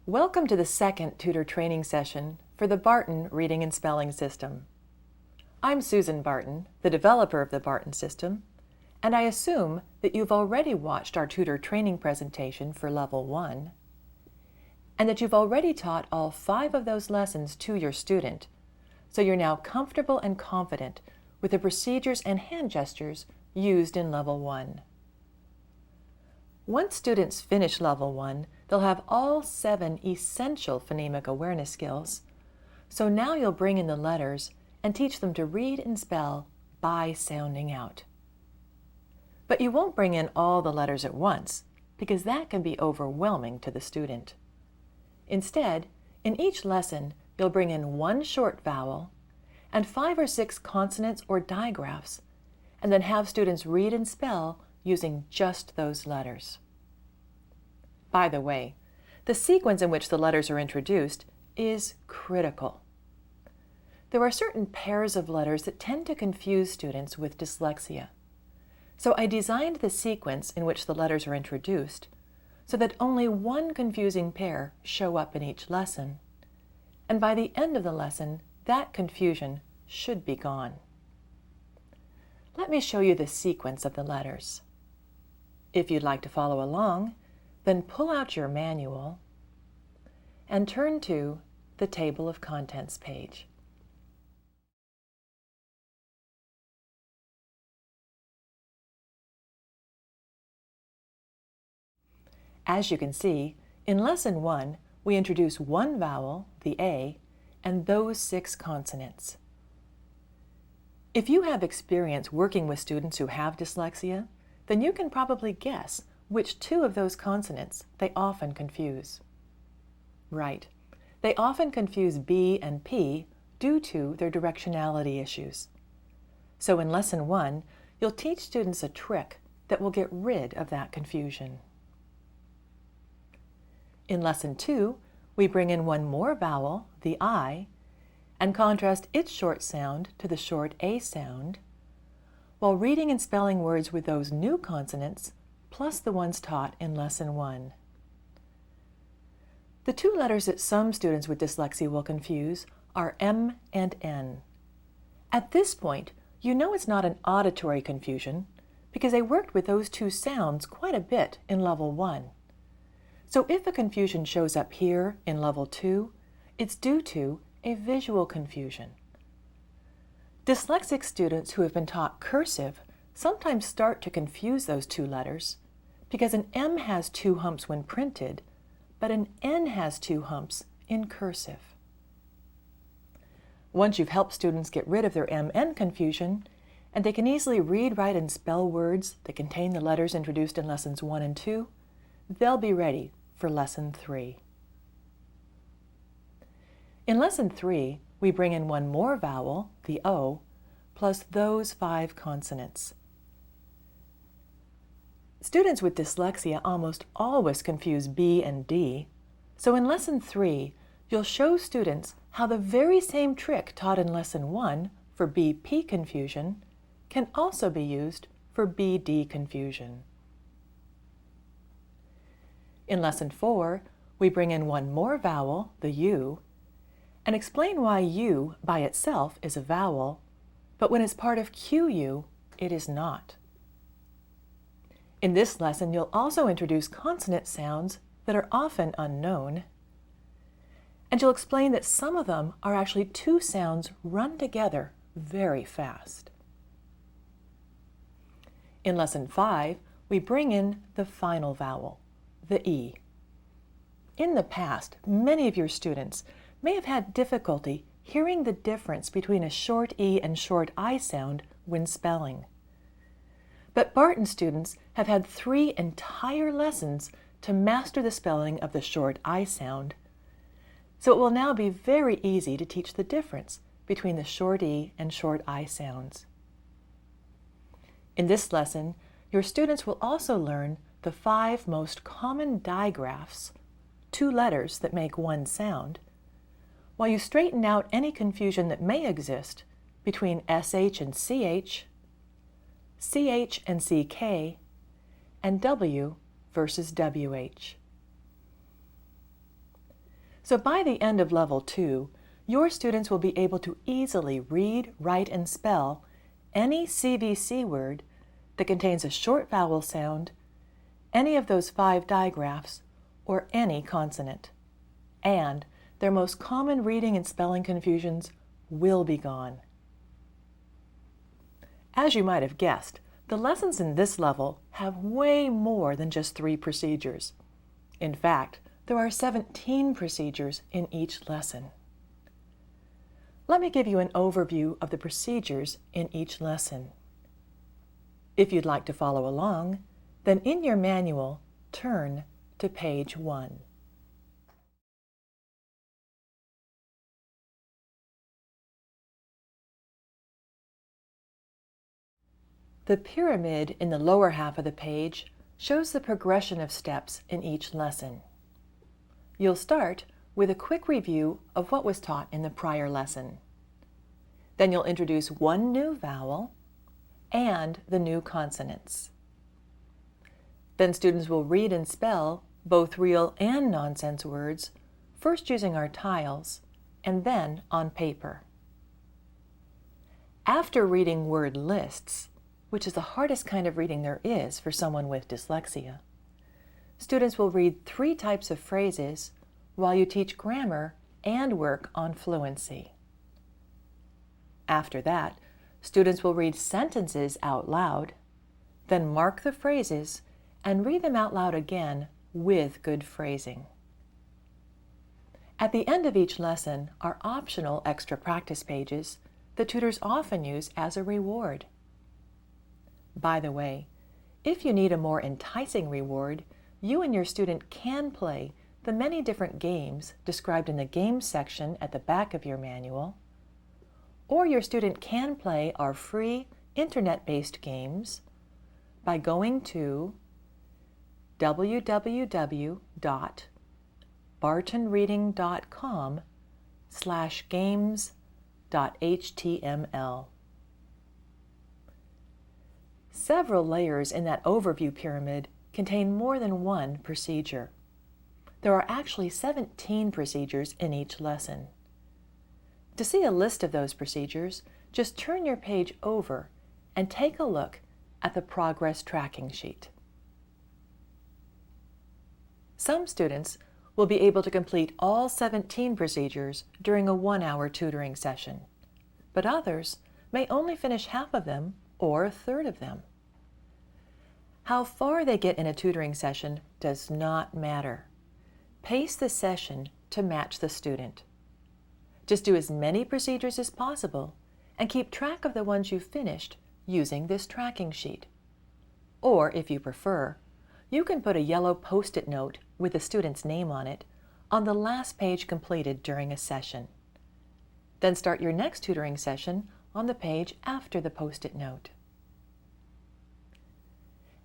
Welcome to the second tutor training session for the Barton Reading and Spelling System. I'm Susan Barton, the developer of the Barton system, and I assume that you've already watched our tutor training presentation for Level 1, and that you've already taught all 5 of those lessons to your student, so you're now comfortable and confident with the procedures and hand gestures used in Level 1. Once students finish Level 1, they'll have all 7 essential phonemic awareness skills. So now you'll bring in the letters and teach them to read and spell by sounding out. But you won't bring in all the letters at once, because that can be overwhelming to the student. Instead, in each lesson, you'll bring in 1 short vowel and 5 or 6 consonants or digraphs, and then have students read and spell using just those letters. By the way, the sequence in which the letters are introduced is critical. There are certain pairs of letters that tend to confuse students with dyslexia. So I designed the sequence in which the letters are introduced so that only 1 confusing pair show up in each lesson. And by the end of the lesson, that confusion should be gone. Let me show you the sequence of the letters. If you'd like to follow along, then pull out your manual and turn to the Table of Contents page. As you can see, in Lesson 1, we introduce 1 vowel, the A, and those 6 consonants. If you have experience working with students who have dyslexia, then you can probably guess which 2 of those consonants they often confuse. Right, they often confuse B and P due to their directionality issues. So in Lesson 1, you'll teach students a trick that will get rid of that confusion. In Lesson 2, we bring in 1 more vowel, the I, and contrast its short sound to the short A sound, while reading and spelling words with those new consonants, plus the ones taught in Lesson 1. The 2 letters that some students with dyslexia will confuse are M and N. At this point, you know it's not an auditory confusion, because they worked with those 2 sounds quite a bit in Level 1. So if a confusion shows up here in Level 2, it's due to a visual confusion. Dyslexic students who have been taught cursive sometimes start to confuse those 2 letters because an M has 2 humps when printed, but an N has 2 humps in cursive. Once you've helped students get rid of their M-N confusion, and they can easily read, write, and spell words that contain the letters introduced in Lessons 1 and 2, they'll be ready for Lesson 3. In Lesson 3, we bring in 1 more vowel, the O, plus those 5 consonants. Students with dyslexia almost always confuse B and D, so in Lesson 3, you'll show students how the very same trick taught in Lesson 1 for BP confusion can also be used for BD confusion. In Lesson 4, we bring in 1 more vowel, the U, and explain why U by itself is a vowel, but when it's part of QU, it is not. In this lesson, you'll also introduce consonant sounds that are often unknown, and you'll explain that some of them are actually 2 sounds run together very fast. In Lesson 5, we bring in the final vowel, the E. In the past, many of your students may have had difficulty hearing the difference between a short E and short I sound when spelling. But Barton students have had 3 entire lessons to master the spelling of the short I sound, so it will now be very easy to teach the difference between the short E and short I sounds. In this lesson, your students will also learn the 5 most common digraphs, 2 letters that make 1 sound, while you straighten out any confusion that may exist between SH and CH, CH and CK, and W versus WH. So by the end of Level 2, your students will be able to easily read, write, and spell any CVC word that contains a short vowel sound, any of those 5 digraphs, or any consonant. And their most common reading and spelling confusions will be gone. As you might have guessed, the lessons in this level have way more than just 3 procedures. In fact, there are 17 procedures in each lesson. Let me give you an overview of the procedures in each lesson. If you'd like to follow along, then in your manual, turn to page 1. The pyramid in the lower half of the page shows the progression of steps in each lesson. You'll start with a quick review of what was taught in the prior lesson. Then you'll introduce one new vowel and the new consonants. Then students will read and spell both real and nonsense words, first using our tiles and then on paper. After reading word lists, which is the hardest kind of reading there is for someone with dyslexia, students will read 3 types of phrases while you teach grammar and work on fluency. After that, students will read sentences out loud, then mark the phrases and read them out loud again with good phrasing. At the end of each lesson are optional extra practice pages that tutors often use as a reward. By the way, if you need a more enticing reward, you and your student can play the many different games described in the Games section at the back of your manual, or your student can play our free internet-based games by going to www.bartonreading.com/games.html. Several layers in that overview pyramid contain more than one procedure. There are actually 17 procedures in each lesson. To see a list of those procedures, just turn your page over and take a look at the progress tracking sheet. Some students will be able to complete all 17 procedures during a 1-hour tutoring session, but others may only finish half of them or a third of them. How far they get in a tutoring session does not matter. Pace the session to match the student. Just do as many procedures as possible and keep track of the ones you've finished using this tracking sheet. Or, if you prefer, you can put a yellow Post-it note with the student's name on it on the last page completed during a session. Then start your next tutoring session on the page after the Post-it note.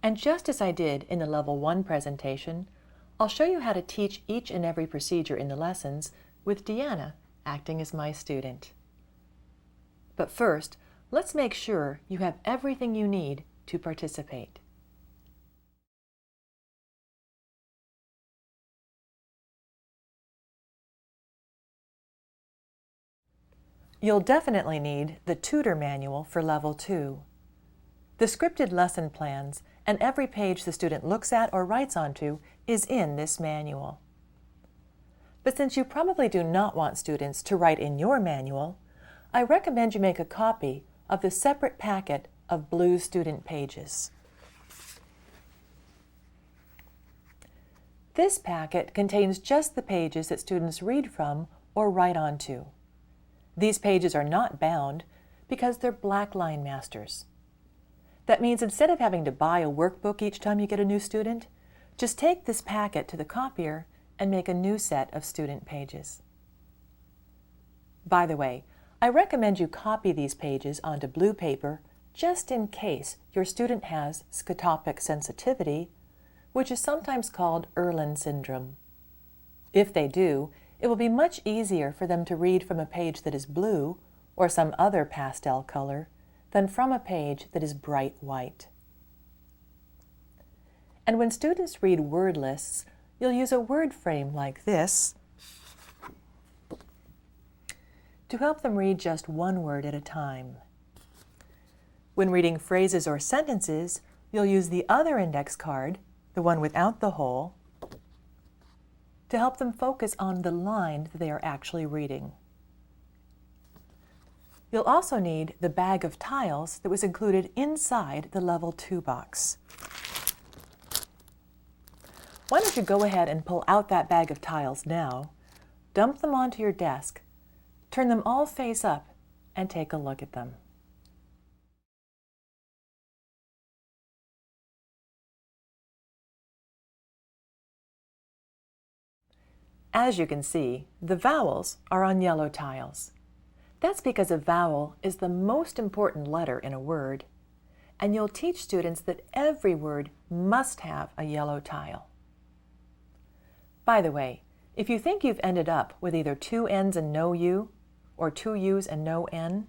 And just as I did in the Level 1 presentation, I'll show you how to teach each and every procedure in the lessons with Deanna acting as my student. But first, let's make sure you have everything you need to participate. You'll definitely need the tutor manual for Level 2. The scripted lesson plans and every page the student looks at or writes onto is in this manual. But since you probably do not want students to write in your manual, I recommend you make a copy of the separate packet of blue student pages. This packet contains just the pages that students read from or write onto. These pages are not bound because they're black line masters. That means instead of having to buy a workbook each time you get a new student, just take this packet to the copier and make a new set of student pages. By the way, I recommend you copy these pages onto blue paper just in case your student has scotopic sensitivity, which is sometimes called Erlen syndrome. If they do, it will be much easier for them to read from a page that is blue or some other pastel color than from a page that is bright white. And when students read word lists, you'll use a word frame like this to help them read just one word at a time. When reading phrases or sentences, you'll use the other index card, the one without the hole, to help them focus on the line that they are actually reading. You'll also need the bag of tiles that was included inside the Level 2 box. Why don't you go ahead and pull out that bag of tiles now, dump them onto your desk, turn them all face up, and take a look at them. As you can see, the vowels are on yellow tiles. That's because a vowel is the most important letter in a word, and you'll teach students that every word must have a yellow tile. By the way, if you think you've ended up with either two N's and no U, or two U's and no N,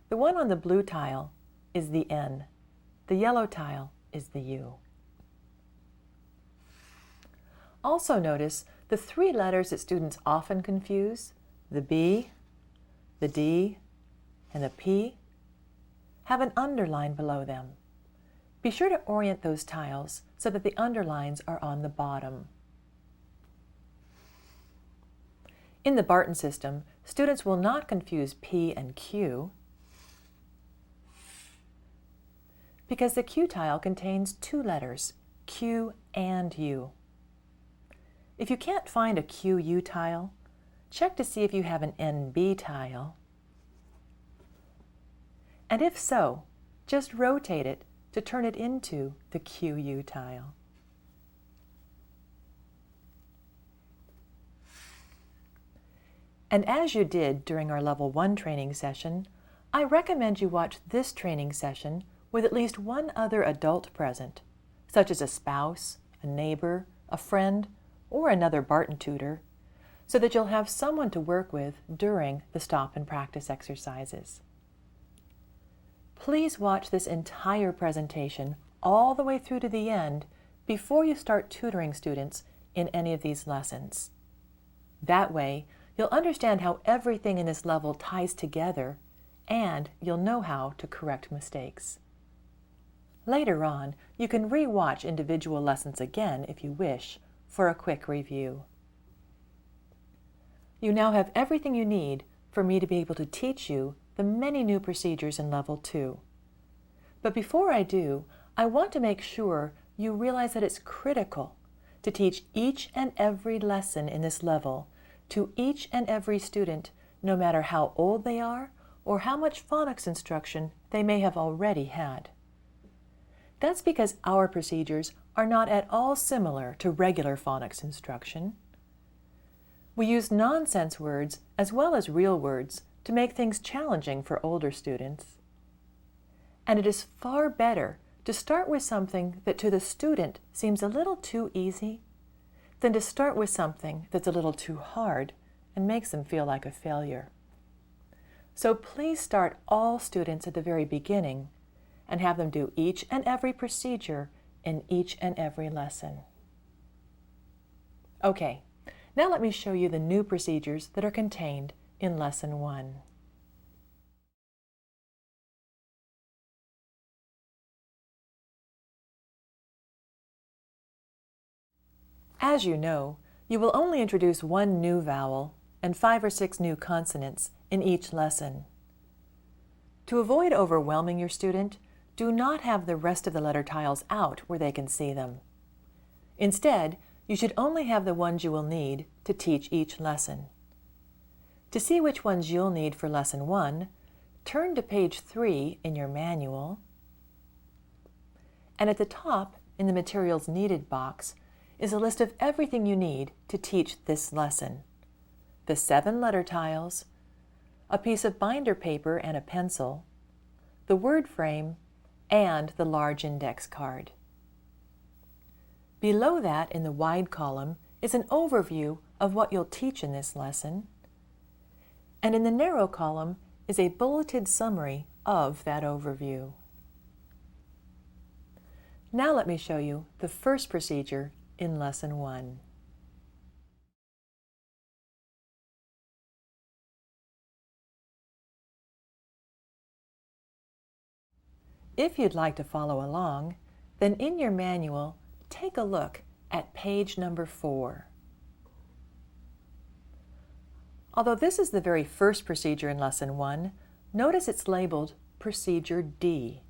the one on the blue tile is the N. The yellow tile is the U. Also notice the three letters that students often confuse, the B, the D, and the P, have an underline below them. Be sure to orient those tiles so that the underlines are on the bottom. In the Barton system, students will not confuse P and Q because the Q tile contains two letters, Q and U. If you can't find a QU tile, check to see if you have an NB tile. And if so, just rotate it to turn it into the QU tile. And as you did during our Level 1 training session, I recommend you watch this training session with at least one other adult present, such as a spouse, a neighbor, a friend, or another Barton tutor, so that you'll have someone to work with during the stop and practice exercises. Please watch this entire presentation all the way through to the end before you start tutoring students in any of these lessons. That way, you'll understand how everything in this level ties together, and you'll know how to correct mistakes. Later on, you can re-watch individual lessons again if you wish, for a quick review. You now have everything you need for me to be able to teach you the many new procedures in Level 2. But before I do, I want to make sure you realize that it's critical to teach each and every lesson in this level to each and every student, no matter how old they are or how much phonics instruction they may have already had. That's because our procedures are not at all similar to regular phonics instruction. We use nonsense words as well as real words to make things challenging for older students. And it is far better to start with something that to the student seems a little too easy than to start with something that's a little too hard and makes them feel like a failure. So please start all students at the very beginning and have them do each and every procedure in each and every lesson. Okay, now let me show you the new procedures that are contained in Lesson 1. As you know, you will only introduce one new vowel and 5 or 6 new consonants in each lesson. To avoid overwhelming your student, do not have the rest of the letter tiles out where they can see them. Instead, you should only have the ones you will need to teach each lesson. To see which ones you'll need for Lesson 1, turn to page 3 in your manual, and at the top in the Materials Needed box is a list of everything you need to teach this lesson. The 7 letter tiles, a piece of binder paper and a pencil, the word frame, and the large index card. Below that, in the wide column, is an overview of what you'll teach in this lesson, and in the narrow column is a bulleted summary of that overview. Now let me show you the first procedure in Lesson 1. If you'd like to follow along, then in your manual, take a look at page number 4. Although this is the very first procedure in Lesson 1, notice it's labeled Procedure D.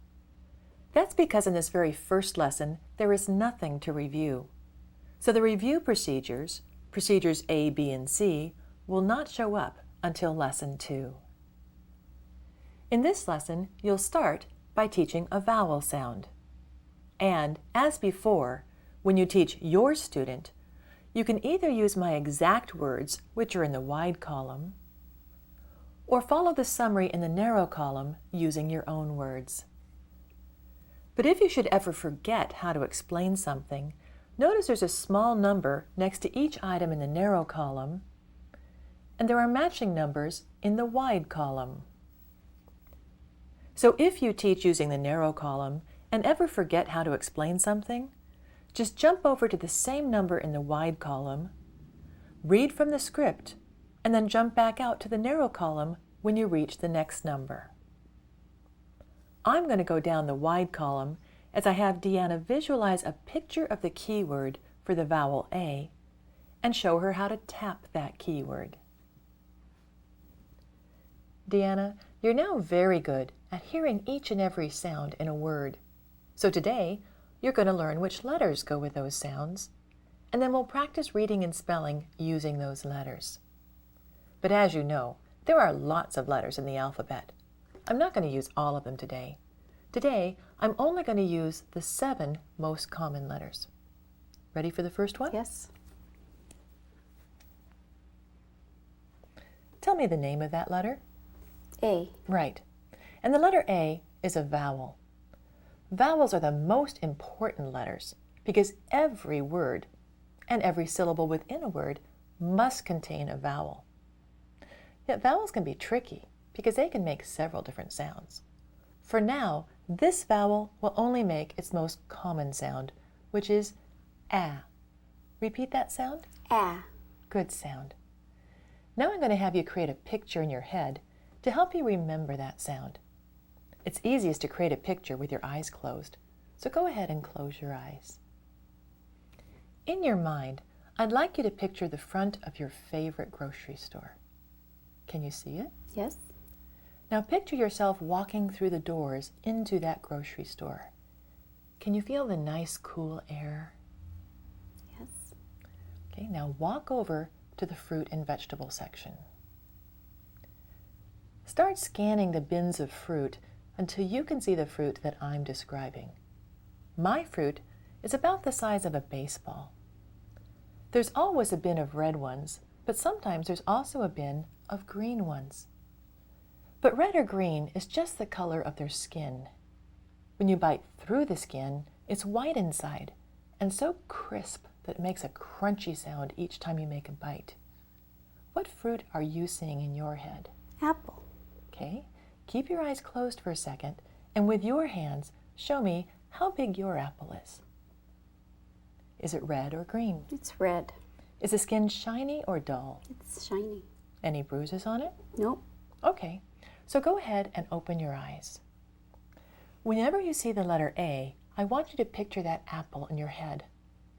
That's because in this very first lesson, there is nothing to review. So the review procedures, procedures A, B, and C, will not show up until Lesson 2. In this lesson, you'll start by teaching a vowel sound. And, as before, when you teach your student, you can either use my exact words, which are in the wide column, or follow the summary in the narrow column using your own words. But if you should ever forget how to explain something, notice there's a small number next to each item in the narrow column, and there are matching numbers in the wide column. So if you teach using the narrow column and ever forget how to explain something, just jump over to the same number in the wide column, read from the script, and then jump back out to the narrow column when you reach the next number. I'm going to go down the wide column as I have Deanna visualize a picture of the keyword for the vowel A and show her how to tap that keyword. Deanna, you're now very good at hearing each and every sound in a word. So today, you're going to learn which letters go with those sounds, and then we'll practice reading and spelling using those letters. But as you know, there are lots of letters in the alphabet. I'm not going to use all of them today. Today, I'm only going to use the 7 most common letters. Ready for the first one? Yes. Tell me the name of that letter. A. Right. And the letter A is a vowel. Vowels are the most important letters because every word and every syllable within a word must contain a vowel. Yet vowels can be tricky because they can make several different sounds. For now, this vowel will only make its most common sound, which is A. Repeat that sound. A. Good sound. Now I'm going to have you create a picture in your head to help you remember that sound. It's easiest to create a picture with your eyes closed, so go ahead and close your eyes. In your mind, I'd like you to picture the front of your favorite grocery store. Can you see it? Yes. Now picture yourself walking through the doors into that grocery store. Can you feel the nice, cool air? Yes. Okay, now walk over to the fruit and vegetable section. Start scanning the bins of fruit until you can see the fruit that I'm describing. My fruit is about the size of a baseball. There's always a bin of red ones, but sometimes there's also a bin of green ones. But red or green is just the color of their skin. When you bite through the skin, it's white inside and so crisp that it makes a crunchy sound each time you make a bite. What fruit are you seeing in your head? Apple. Okay, keep your eyes closed for a second, and with your hands, show me how big your apple is. Is it red or green? It's red. Is the skin shiny or dull? It's shiny. Any bruises on it? Nope. Okay, so go ahead and open your eyes. Whenever you see the letter A, I want you to picture that apple in your head.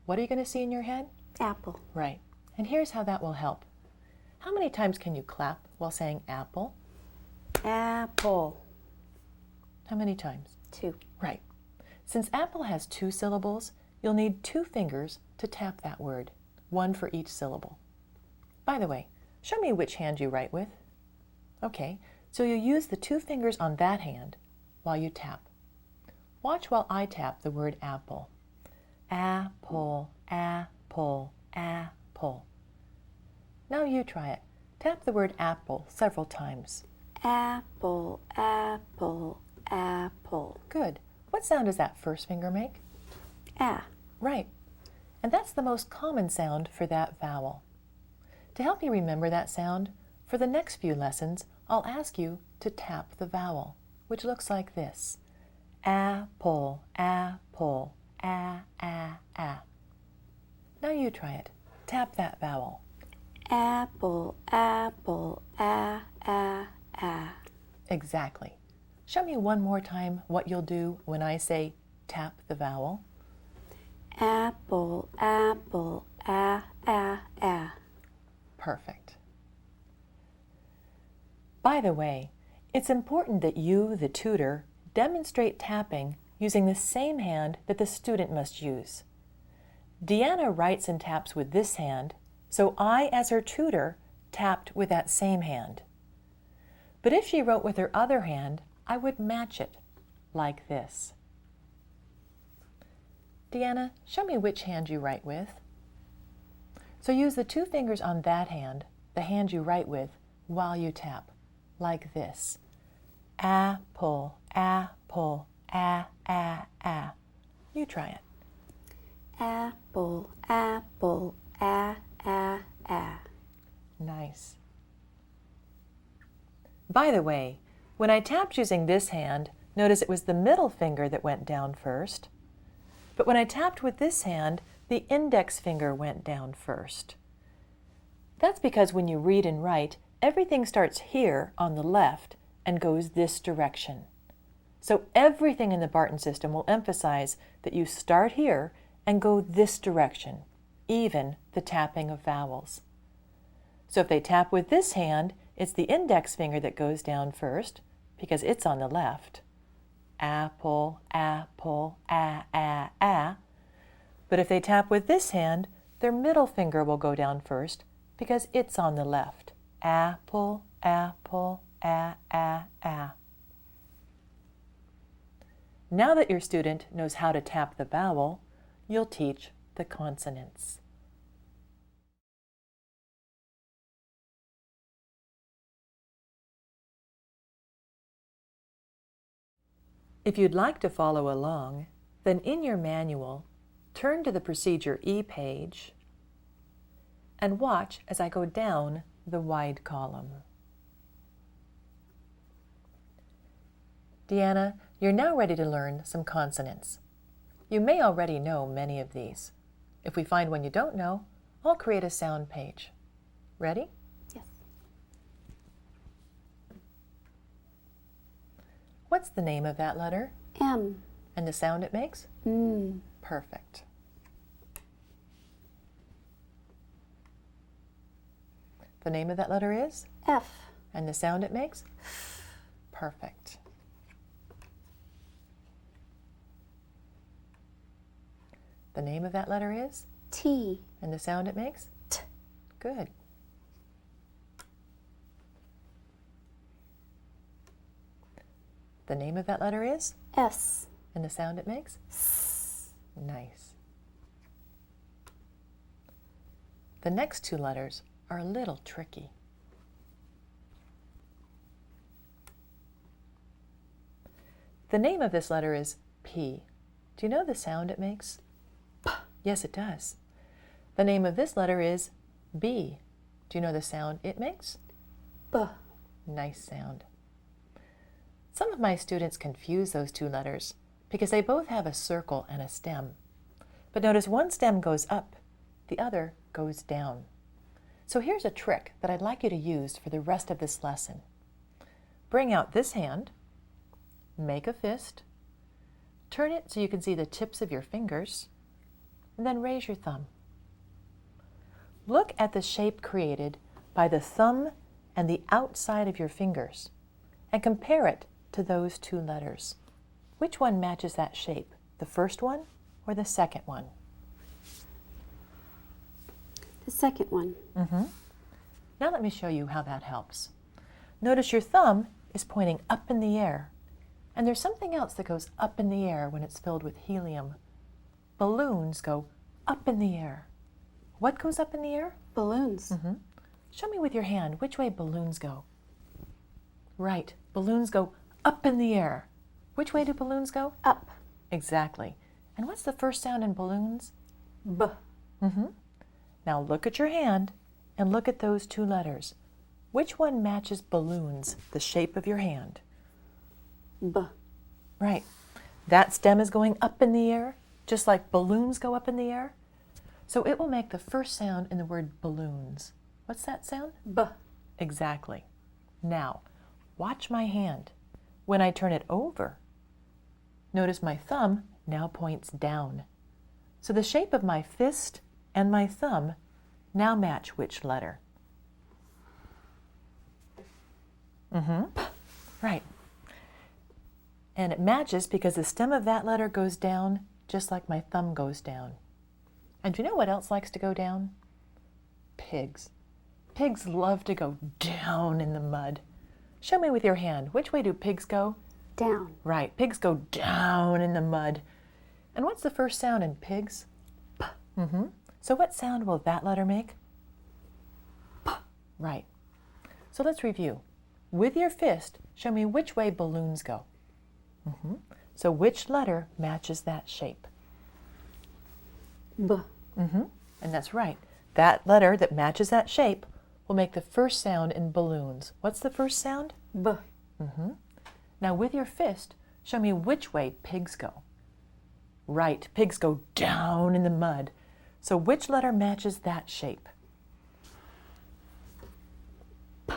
What are you going to see in your head? Apple. Right, and here's how that will help. How many times can you clap while saying apple? Apple. How many times? 2. Right. Since apple has 2 syllables, you'll need 2 fingers to tap that word, 1 for each syllable. By the way, show me which hand you write with. Okay, so you use the 2 fingers on that hand while you tap. Watch while I tap the word apple. Apple, apple, apple. Now you try it. Tap the word apple several times. Apple, apple, apple. Good. What sound does that first finger make? A. Right. And that's the most common sound for that vowel. To help you remember that sound, for the next few lessons, I'll ask you to tap the vowel, which looks like this. Apple, apple, a. Now you try it. Tap that vowel. Apple, apple, a. Exactly. show me one more time what you'll do when I say tap the vowel. Apple, apple, ah, ah, ah. Perfect. By the way, it's important that you, the tutor, demonstrate tapping using the same hand that the student must use. Deanna writes and taps with this hand, so I, as her tutor, tapped with that same hand. But if she wrote with her other hand, I would match it, like this. Deanna, show me which hand you write with. So use the two fingers on that hand, the hand you write with, while you tap, like this. Apple, apple, ah, ah, ah. You try it. Apple, apple, ah, ah, ah. Nice. By the way, when I tapped using this hand, notice it was the middle finger that went down first. But when I tapped with this hand, the index finger went down first. That's because when you read and write, everything starts here on the left and goes this direction. So everything in the Barton system will emphasize that you start here and go this direction, even the tapping of vowels. So if they tap with this hand, it's the index finger that goes down first because it's on the left. Apple, apple, ah, ah, ah. But if they tap with this hand, their middle finger will go down first because it's on the left. Apple, apple, ah, ah, ah. Now that your student knows how to tap the vowel, you'll teach the consonants. If you'd like to follow along, then in your manual, turn to the Procedure E page and watch as I go down the wide column. Deanna, you're now ready to learn some consonants. You may already know many of these. If we find one you don't know, I'll create a sound page. Ready? Yes. What's the name of that letter? M. And the sound it makes? Perfect. The name of that letter is? F. And the sound it makes? Perfect. The name of that letter is? T. And the sound it makes? T. Good. The name of that letter is? S. And the sound it makes? S. Nice. The next two letters are a little tricky. The name of this letter is P. Do you know the sound it makes? P. Yes, it does. The name of this letter is B. Do you know the sound it makes? B. Nice sound. Some of my students confuse those two letters because they both have a circle and a stem. But notice one stem goes up, the other goes down. So here's a trick that I'd like you to use for the rest of this lesson. Bring out this hand, make a fist, turn it so you can see the tips of your fingers, and then raise your thumb. Look at the shape created by the thumb and the outside of your fingers and compare it to those two letters. Which one matches that shape, the first one or the second one? The second one. Now let me show you how that helps. Notice your thumb is pointing up in the air, and there's something else that goes up in the air when it's filled with helium. Balloons go up in the air. What goes up in the air? Balloons. Show me with your hand which way balloons go. Right, balloons go up in the air. Which way do balloons go? Up. Exactly. And what's the first sound in balloons? B. Now look at your hand and look at those two letters. Which one matches balloons, the shape of your hand? B. Right. That stem is going up in the air, just like balloons go up in the air. So it will make the first sound in the word balloons. What's that sound? B. Exactly. Now, watch my hand. when I turn it over, notice my thumb now points down. So the shape of my fist and my thumb now match which letter? Right. And it matches because the stem of that letter goes down just like my thumb goes down. And do you know what else likes to go down? Pigs. Pigs love to go down in the mud. Show me with your hand. Which way do pigs go? Down. Right. Pigs go down in the mud. And what's the first sound in pigs? P. So what sound will that letter make? P. Right. So let's review. With your fist, show me which way balloons go. So which letter matches that shape? B. And that's right. That letter that matches that shape will make the first sound in balloons. What's the first sound? B. Now with your fist, show me which way pigs go. Right, pigs go down in the mud. So which letter matches that shape? P.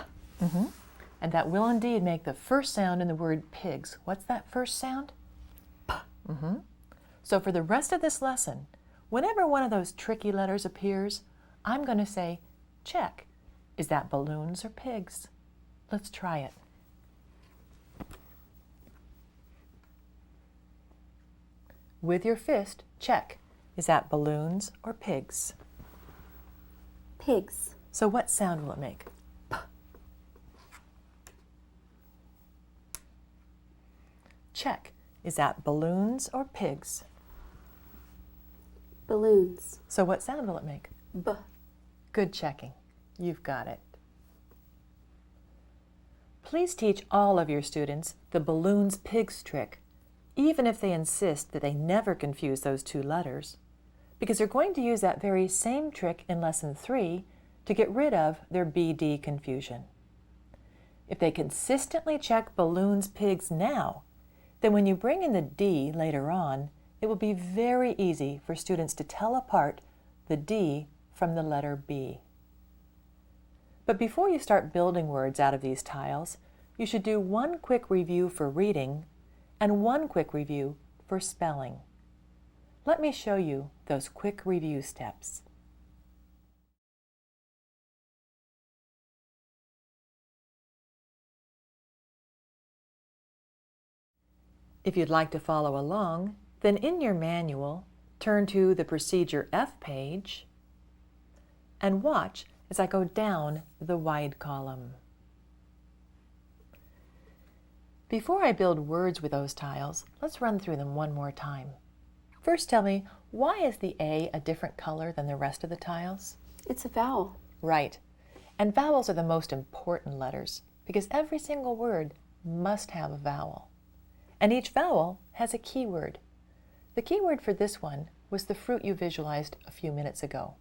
And that will indeed make the first sound in the word pigs. What's that first sound? P. So for the rest of this lesson, whenever one of those tricky letters appears, I'm going to say, check. Is that balloons or pigs? Let's try it. With your fist, check. Is that balloons or pigs? Pigs. So what sound will it make? P. Check. Is that balloons or pigs? Balloons. So what sound will it make? B. Good checking. You've got it. Please teach all of your students the balloons pigs trick, even if they insist that they never confuse those two letters, because they're going to use that very same trick in Lesson 3 to get rid of their BD confusion. If they consistently check balloons pigs now, then when you bring in the D later on, it will be very easy for students to tell apart the D from the letter B. But before you start building words out of these tiles, you should do one quick review for reading and one quick review for spelling. Let me show you those quick review steps. If you'd like to follow along, then in your manual, turn to the Procedure F page and watch as I go down the wide column. Before I build words with those tiles, let's run through them one more time. First, tell me, why is the A a different color than the rest of the tiles? It's a vowel. Right. And vowels are the most important letters because every single word must have a vowel. And each vowel has a keyword. The keyword for this one was the fruit you visualized a few minutes ago.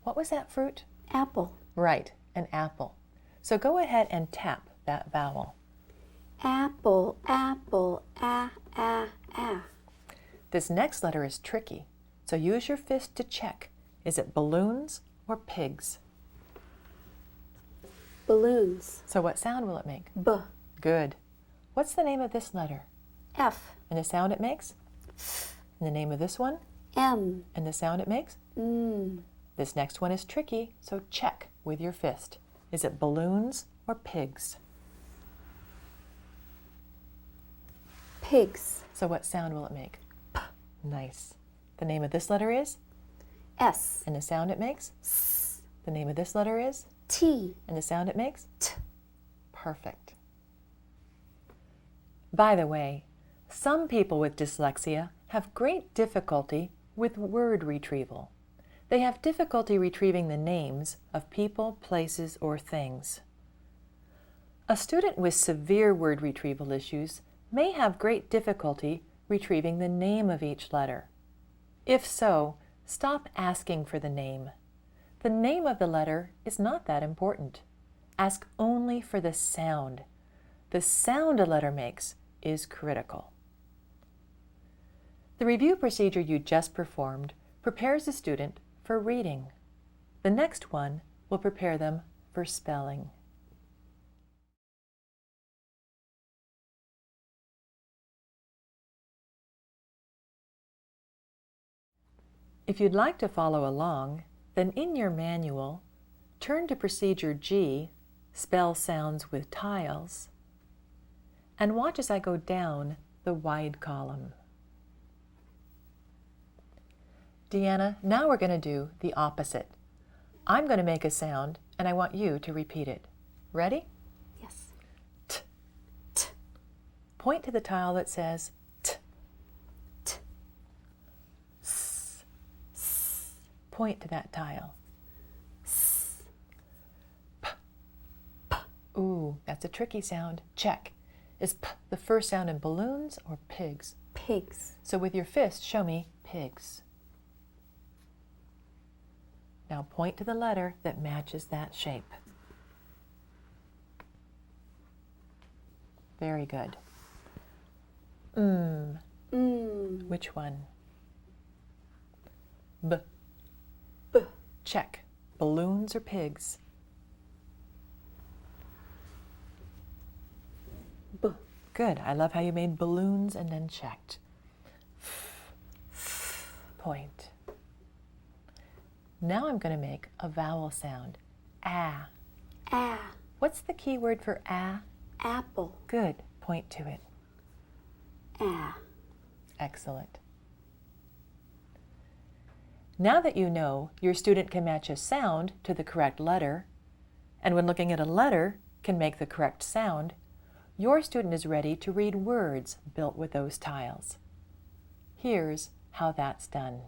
What was that fruit? Apple. Right, an apple. So go ahead and tap that vowel. Apple, apple, ah. This next letter is tricky, so use your fist to check. Is it balloons or pigs? Balloons. So what sound will it make? B. Good. What's the name of this letter? F. And the sound it makes? And the name of this one? M. And the sound it makes? N. This next one is tricky, so check with your fist. Is it balloons or pigs? Pigs. So what sound will it make? P. Nice. The name of this letter is? S. And the sound it makes? S. The name of this letter is? T. And the sound it makes? T. Perfect. By the way, some people with dyslexia have great difficulty with word retrieval. They have difficulty retrieving the names of people, places, or things. A student with severe word retrieval issues may have great difficulty retrieving the name of each letter. If so, stop asking for the name. The name of the letter is not that important. Ask only for the sound. The sound a letter makes is critical. The review procedure you just performed prepares the student for reading. The next one will prepare them for spelling. If you'd like to follow along, then in your manual, turn to Procedure G, Spell Sounds with Tiles, and watch as I go down the wide column. Deanna, now we're going to do the opposite. I'm going to make a sound, and I want you to repeat it. Ready? Yes. T. T. Point to the tile that says T. T. S. S. Point to that tile. S. P. P. Ooh, that's a tricky sound. Check. Is P the first sound in balloons or pigs? Pigs. So with your fist, show me pigs. Now point to the letter that matches that shape. Very good. Which one? B. B. Check. Balloons or pigs? B. Good. I love how you made balloons and then checked. Point. Now I'm going to make a vowel sound. Ah. A. What's the key word for ah? Apple. Good. Point to it. A. Excellent. Now that you know your student can match a sound to the correct letter, and when looking at a letter can make the correct sound, your student is ready to read words built with those tiles. Here's how that's done.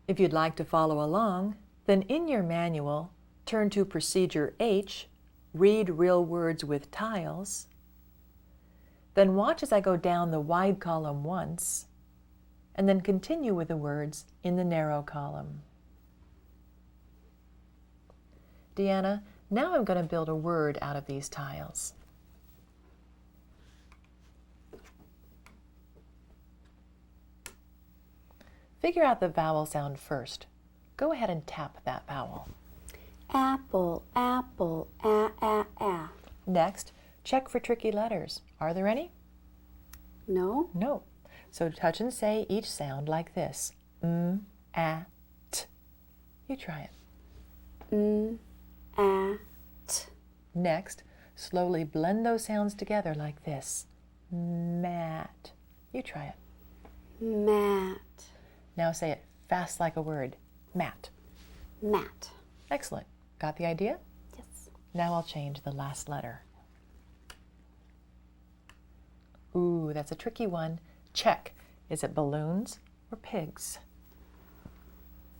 If you'd like to follow along, then in your manual, turn to Procedure H, Read Real Words with Tiles. Then watch as I go down the wide column once, and then continue with the words in the narrow column. Deanna, now I'm going to build a word out of these tiles. Figure out the vowel sound first. Go ahead and tap that vowel. Apple. Apple. A. Next, check for tricky letters. Are there any? No. No. So touch and say each sound like this. A, t. You try it. A. T. Next, slowly blend those sounds together like this. Mat. You try it. Mat. Now say it fast like a word. Mat. Mat. Excellent. Got the idea? Yes. Now I'll change the last letter. Ooh, that's a tricky one. Check. Is it balloons or pigs?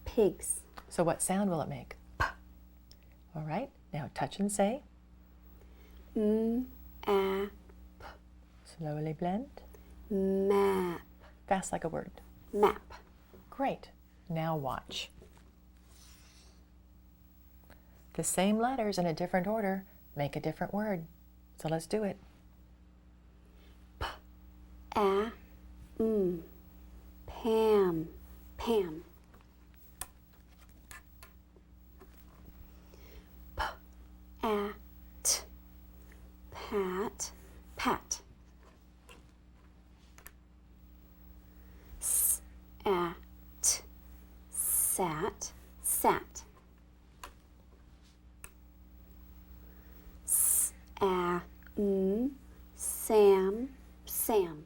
Pigs. So what sound will it make? P. All right. Now touch and say. A. Slowly blend. Map. Fast like a word. Map. Great. Now watch. The same letters in a different order make a different word. So let's do it. A. Pam. Pam. Pat. Pat. Pat. Sat. Sat. Sat. Sam. Sam.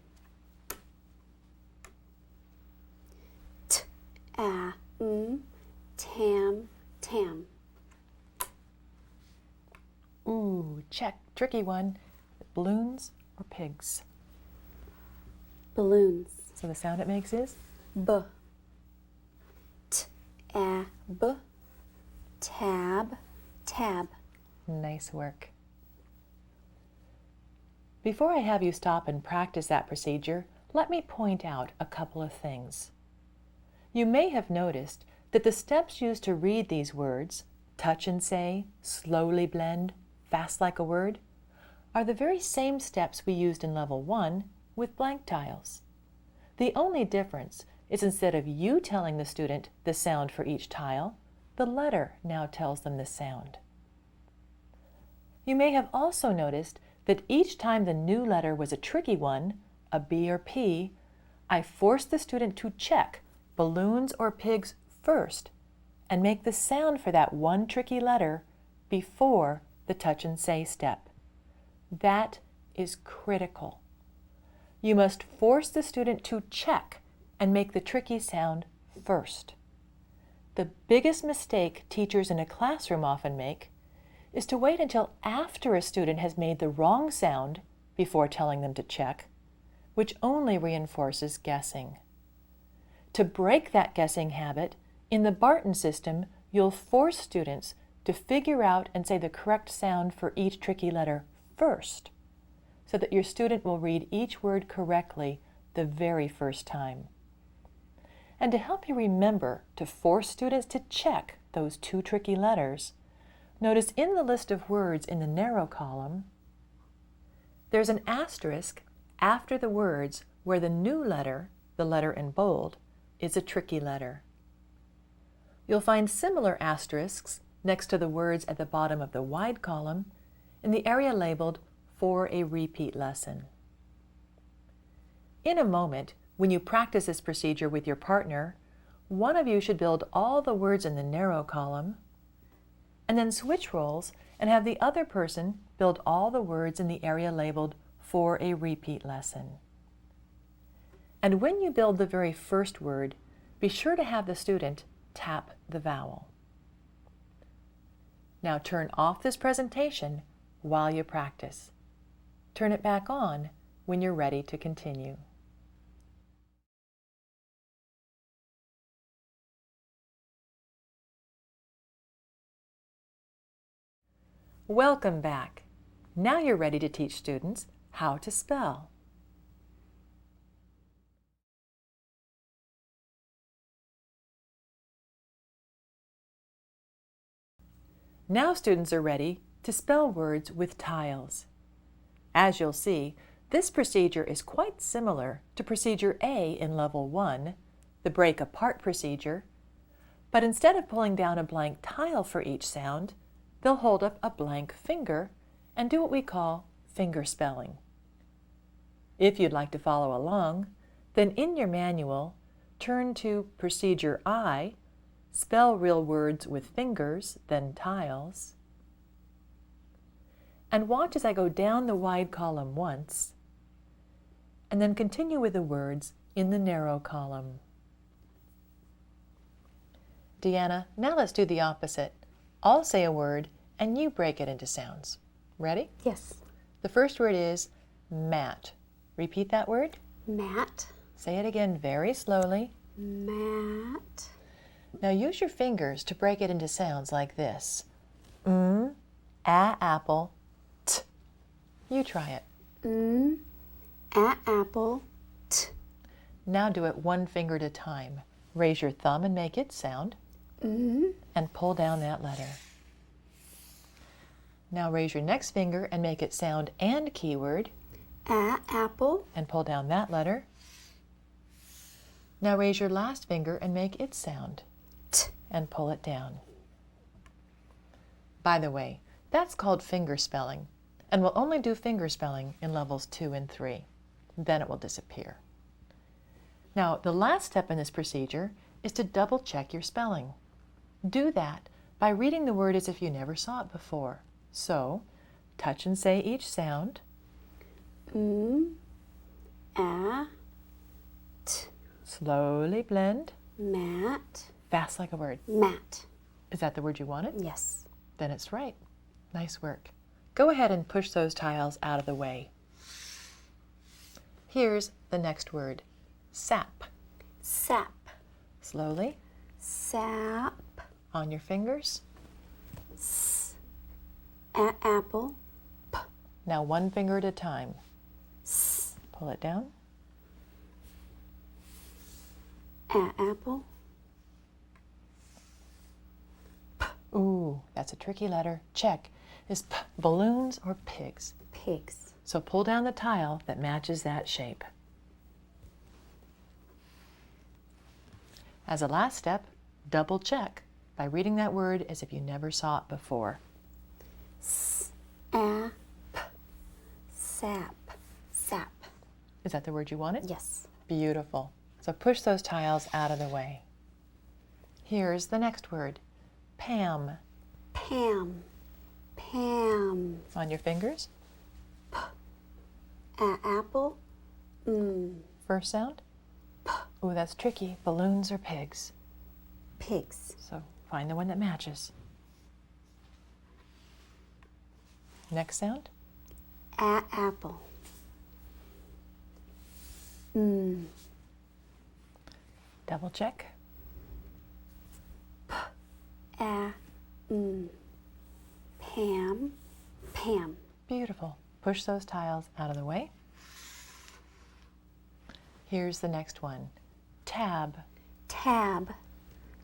Tam. Tam. Ooh, check. Tricky one. Balloons or pigs? Balloons. So the sound it makes is? B. Tab. Tab. Tab. Nice work. Before I have you stop and practice that procedure, let me point out a couple of things. You may have noticed that the steps used to read these words, touch and say, slowly blend, fast like a word, are the very same steps we used in Level 1 with blank tiles. The only difference is instead of you telling the student the sound for each tile, the letter now tells them the sound. You may have also noticed that each time the new letter was a tricky one, a B or P, I forced the student to check balloons or pigs first and make the sound for that one tricky letter before the touch and say step. That is critical. You must force the student to check and make the tricky sound first. The biggest mistake teachers in a classroom often make is to wait until after a student has made the wrong sound before telling them to check, which only reinforces guessing. To break that guessing habit, in the Barton system, you'll force students to figure out and say the correct sound for each tricky letter first, so that your student will read each word correctly the very first time. And to help you remember to force students to check those two tricky letters, notice in the list of words in the narrow column, there's an asterisk after the words where the new letter, the letter in bold, is a tricky letter. You'll find similar asterisks next to the words at the bottom of the wide column in the area labeled for a repeat lesson. In a moment, when you practice this procedure with your partner, one of you should build all the words in the narrow column, and then switch roles and have the other person build all the words in the area labeled for a repeat lesson. And when you build the very first word, be sure to have the student tap the vowel. Now turn off this presentation while you practice. Turn it back on when you're ready to continue. Welcome back. Now you're ready to teach students how to spell. Now students are ready to spell words with tiles. As you'll see, this procedure is quite similar to procedure A in level 1, the break apart procedure, but instead of pulling down a blank tile for each sound, they'll hold up a blank finger and do what we call finger spelling. If you'd like to follow along, then in your manual, turn to procedure I, spell real words with fingers, then tiles, and watch as I go down the wide column once, and then continue with the words in the narrow column. Deanna, now let's do the opposite. I'll say a word, and you break it into sounds. Ready? Yes. The first word is mat. Repeat that word. Mat. Say it again very slowly. Mat. Now use your fingers to break it into sounds like this. A apple, t. You try it. Apple, t. Now do it one finger at a time. Raise your thumb and make it sound. And pull down that letter. Now raise your next finger and make it sound and keyword. Apple. And pull down that letter. Now raise your last finger and make it sound. T. And pull it down. By the way, that's called finger spelling, and we'll only do finger spelling in levels 2 and 3. Then it will disappear. Now, the last step in this procedure is to double check your spelling. Do that by reading the word as if you never saw it before. So, touch and say each sound. T. Slowly blend. Mat. Fast like a word. Mat. Is that the word you wanted? Yes. Then it's right. Nice work. Go ahead and push those tiles out of the way. Here's the next word. Sap. Sap. Slowly. Sap. On your fingers. Apple. Now one finger at a time. Pull it down. Apple. Ooh, that's a tricky letter. Check. Is p balloons or pigs? Pigs. So pull down the tile that matches that shape. As a last step, double check by reading that word as if you never saw it before. that the word you wanted? Yes. Beautiful. So push those tiles out of the way. Here's the next word. Pam. Pam. Pam. On your fingers. Apple. First sound. Ooh, that's tricky. Balloons or pigs? Pigs. So find the one that matches. Next sound. Apple. Double check. Pam. Pam. Beautiful. Push those tiles out of the way. Here's the next one. Tab. Tab.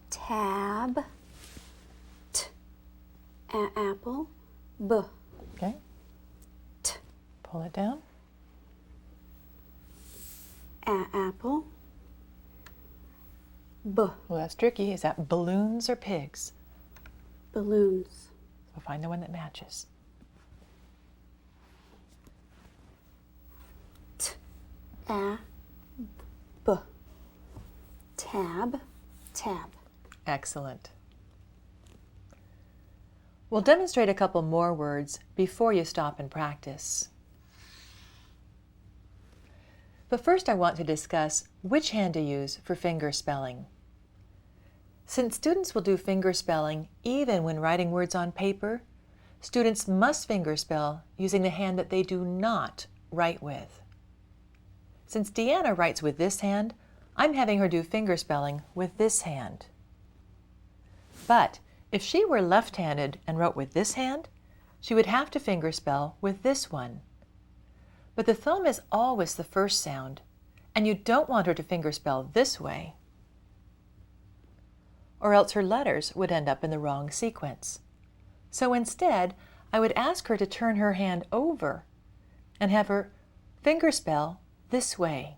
Tab. Apple. Okay. Pull it down. Apple. Well, that's tricky. Is that balloons or pigs? Balloons. We'll find the one that matches. Tab. Tab. Excellent. We'll demonstrate a couple more words before you stop and practice. But first I want to discuss which hand to use for finger spelling. Since students will do finger spelling even when writing words on paper, students must finger spell using the hand that they do not write with. Since Deanna writes with this hand, I'm having her do finger spelling with this hand. But if she were left-handed and wrote with this hand, she would have to finger spell with this one. But the thumb is always the first sound, and you don't want her to finger spell this way, or else her letters would end up in the wrong sequence. So instead, I would ask her to turn her hand over and have her finger spell this way.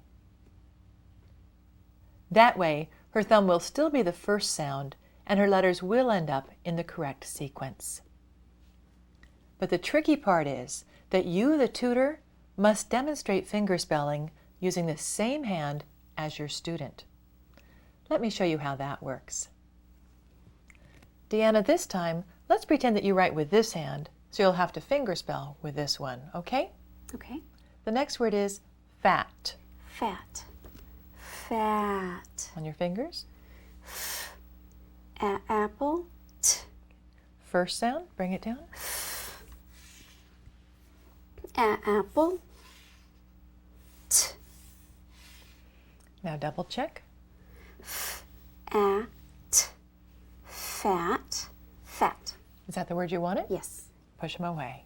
That way, her thumb will still be the first sound, and her letters will end up in the correct sequence. But the tricky part is that you, the tutor, must demonstrate finger spelling using the same hand as your student. Let me show you how that works. Deanna, this time, let's pretend that you write with this hand, so you'll have to finger spell with this one, okay? Okay. The next word is fat. Fat. Fat. On your fingers. Apple. First sound, bring it down. Apple. Now double check. Fat. Fat. Is that the word you wanted? Yes. Push them away.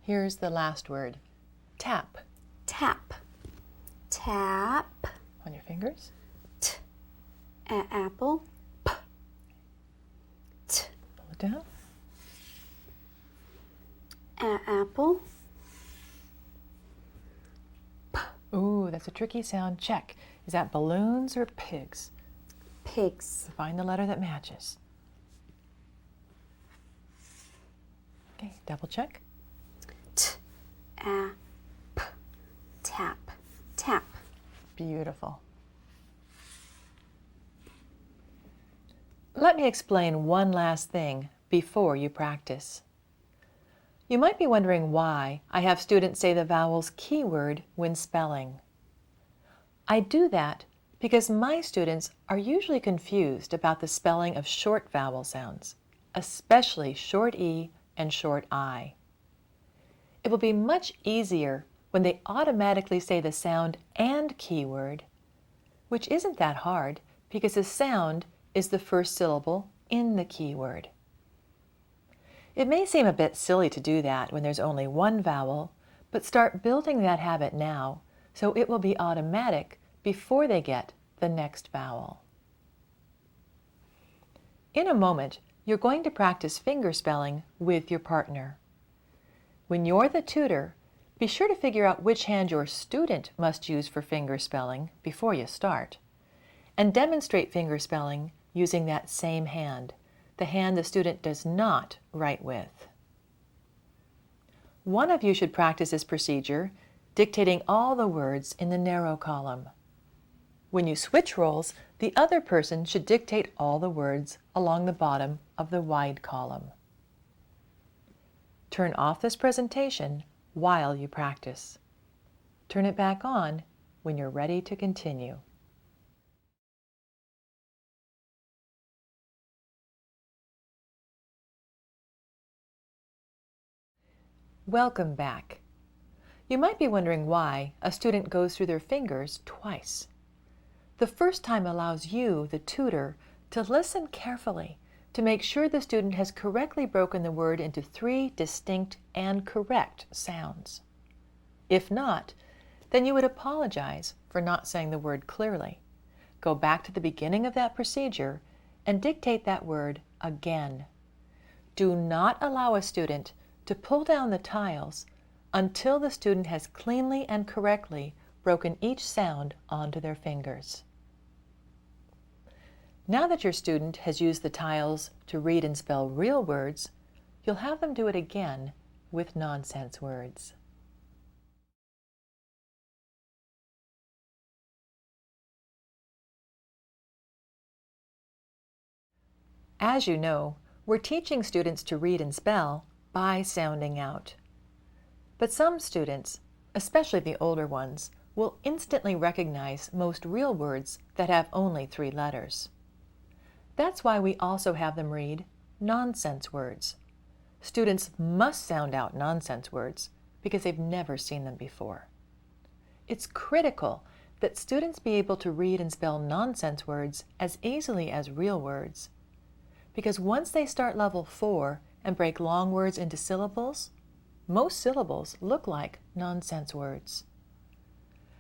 Here's the last word. Tap. Tap. Tap. On your fingers. Apple. Pull it down. Apple. Ooh, that's a tricky sound. Check. Is that balloons or pigs? Pigs. Find the letter that matches. Okay, double check. Tap. Tap. Beautiful. Let me explain one last thing before you practice. You might be wondering why I have students say the vowels keyword when spelling. I do that because my students are usually confused about the spelling of short vowel sounds, especially short E and short I. It will be much easier when they automatically say the sound and keyword, which isn't that hard because the sound is the first syllable in the keyword. It may seem a bit silly to do that when there's only one vowel, but start building that habit now so it will be automatic before they get the next vowel. In a moment, you're going to practice finger spelling with your partner. When you're the tutor, be sure to figure out which hand your student must use for finger spelling before you start, and demonstrate finger spelling using that same hand, the hand the student does not write with. One of you should practice this procedure, dictating all the words in the narrow column. When you switch roles, the other person should dictate all the words along the bottom of the wide column. Turn off this presentation while you practice. Turn it back on when you're ready to continue. Welcome back. You might be wondering why a student goes through their fingers twice. The first time allows you, the tutor, to listen carefully to make sure the student has correctly broken the word into 3 distinct and correct sounds. If not, then you would apologize for not saying the word clearly. Go back to the beginning of that procedure and dictate that word again. Do not allow a student to pull down the tiles until the student has cleanly and correctly broken each sound onto their fingers. Now that your student has used the tiles to read and spell real words, you'll have them do it again with nonsense words. As you know, we're teaching students to read and spell by sounding out. But some students, especially the older ones, will instantly recognize most real words that have only 3 letters. That's why we also have them read nonsense words. Students must sound out nonsense words because they've never seen them before. It's critical that students be able to read and spell nonsense words as easily as real words, because once they start level 4 and break long words into syllables, most syllables look like nonsense words.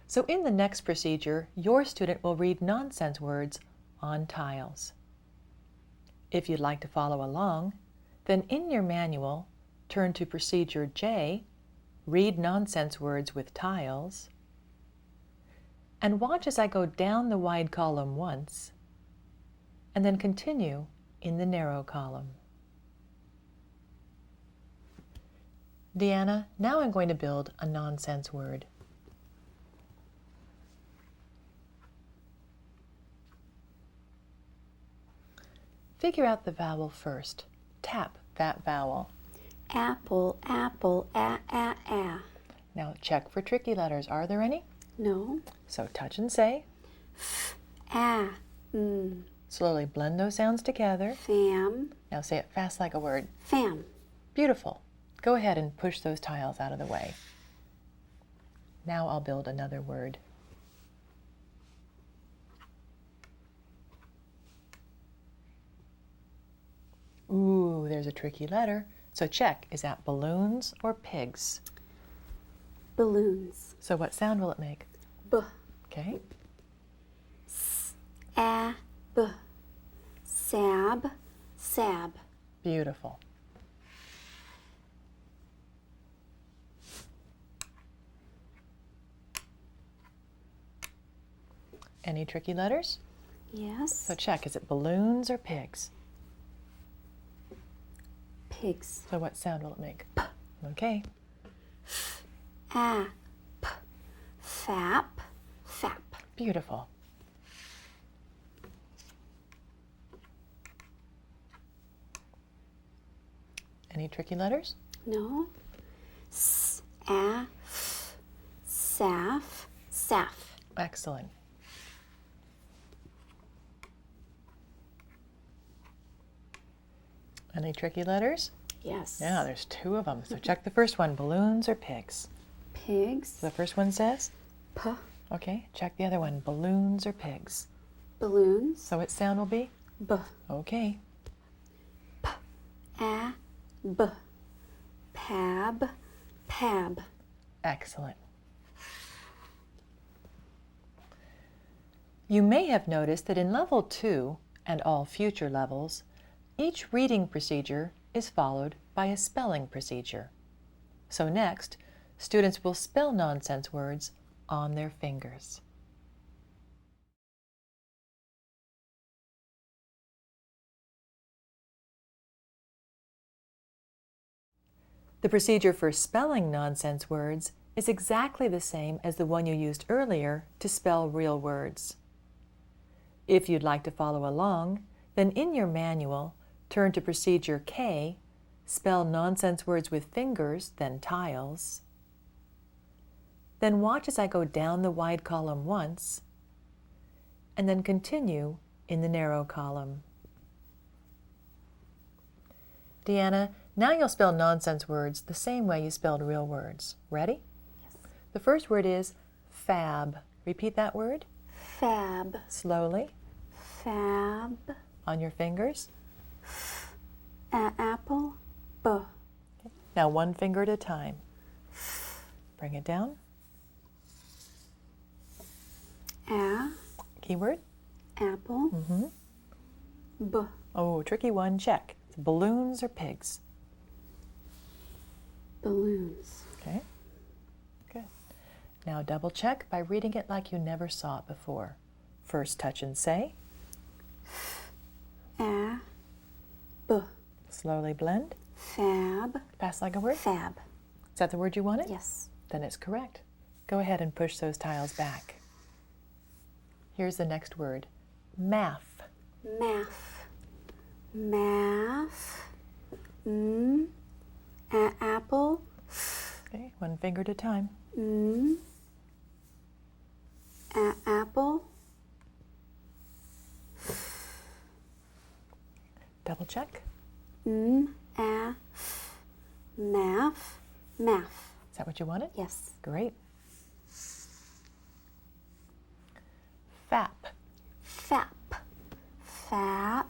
So in the next procedure, your student will read nonsense words on tiles. If you'd like to follow along, then in your manual, turn to Procedure J, Read Nonsense Words with Tiles, and watch as I go down the wide column once, and then continue in the narrow column. Deanna, now I'm going to build a nonsense word. Figure out the vowel first. Tap that vowel. Apple, apple, a. Now check for tricky letters. Are there any? No. So touch and say. A. Slowly blend those sounds together. Fam. Now say it fast like a word. Fam. Beautiful. Go ahead and push those tiles out of the way. Now I'll build another word. Ooh, there's a tricky letter. So check, is that balloons or pigs? Balloons. So what sound will it make? B. Okay. A. B. Sab. Sab. Beautiful. Any tricky letters? Yes. So check, is it balloons or pigs? Pigs. So what sound will it make? P. Okay. A. P. Fap. Fap. Beautiful. Any tricky letters? No. S. A. F. Saf. Saf. Excellent. Any tricky letters? Yes. Yeah, there's 2 of them. So check the first one, balloons or pigs? Pigs. The first one says? P. Okay, check the other one, balloons or pigs? Balloons. So its sound will be? B. Okay. A. B. Pab. Pab. Excellent. You may have noticed that in level 2 and all future levels, each reading procedure is followed by a spelling procedure. So next, students will spell nonsense words on their fingers. The procedure for spelling nonsense words is exactly the same as the one you used earlier to spell real words. If you'd like to follow along, then in your manual, turn to Procedure K, spell nonsense words with fingers, then tiles. Then watch as I go down the wide column once, and then continue in the narrow column. Deanna, now you'll spell nonsense words the same way you spelled real words. Ready? Yes. The first word is fab. Repeat that word. Fab. Slowly. Fab. On your fingers. Apple. B. Okay. Now one finger at a time. Bring it down. Keyword. Apple. B. Oh, tricky one. Check. It's balloons or pigs? Balloons. Okay. Good. Now double check by reading it like you never saw it before. First touch and say. B. Slowly blend. Fab. Pass like a word. Fab. Is that the word you wanted? Yes. Then it's correct. Go ahead and push those tiles back. Here's the next word. Math. Math. Math. Apple. Okay, one finger at a time. Apple. Double check. Math. Math. Is that what you wanted? Yes. Great. Fap. Fap. Fap.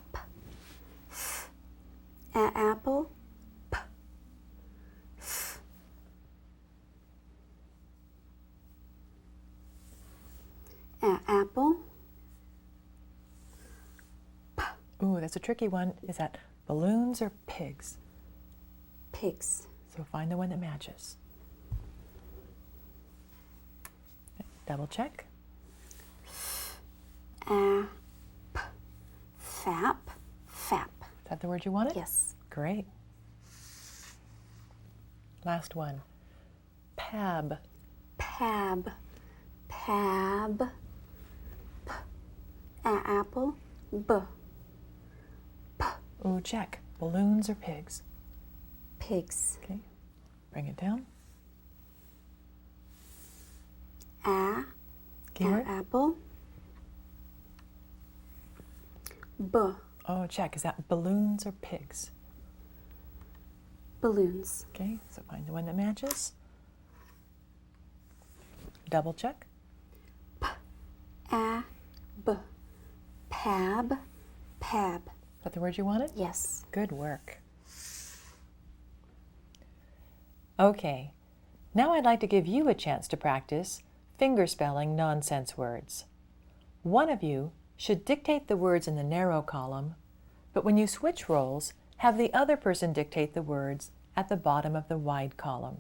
Apple. Apple. Ooh, that's a tricky one. Is that balloons or pigs? Pigs. So find the one that matches. Okay, double check. Fap. Fap. Is that the word you wanted? Yes. Great. Last one. Pab. Pab. Pab. Apple. B. Ooh, check. Balloons or pigs? Pigs. Okay. Bring it down. Keyword? Apple. B. Oh, check. Is that balloons or pigs? Balloons. Okay, so find the one that matches. Double check. B. Pab. Pab. Is that the word you wanted? Yes. Good work. Okay, now I'd like to give you a chance to practice fingerspelling nonsense words. One of you should dictate the words in the narrow column, but when you switch roles, have the other person dictate the words at the bottom of the wide column.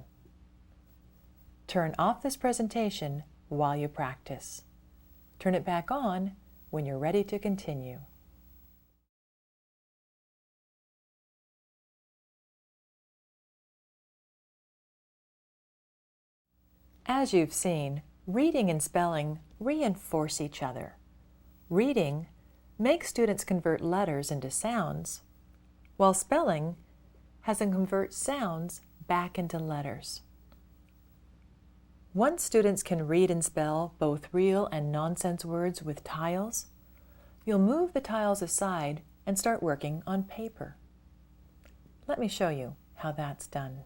Turn off this presentation while you practice. Turn it back on when you're ready to continue. As you've seen, reading and spelling reinforce each other. Reading makes students convert letters into sounds, while spelling has them convert sounds back into letters. Once students can read and spell both real and nonsense words with tiles, you'll move the tiles aside and start working on paper. Let me show you how that's done.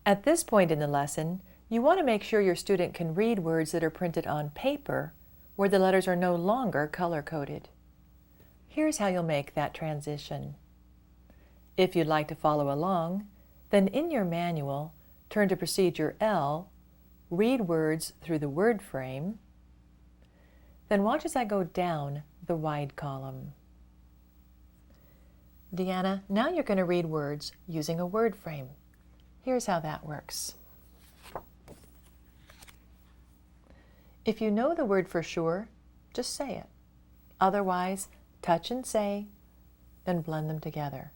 At this point in the lesson, you want to make sure your student can read words that are printed on paper where the letters are no longer color-coded. Here's how you'll make that transition. If you'd like to follow along, then in your manual, turn to Procedure L, read words through the word frame, then watch as I go down the wide column. Deanna, now you're going to read words using a word frame. Here's how that works. If you know the word for sure, just say it. Otherwise, touch and say, then blend them together.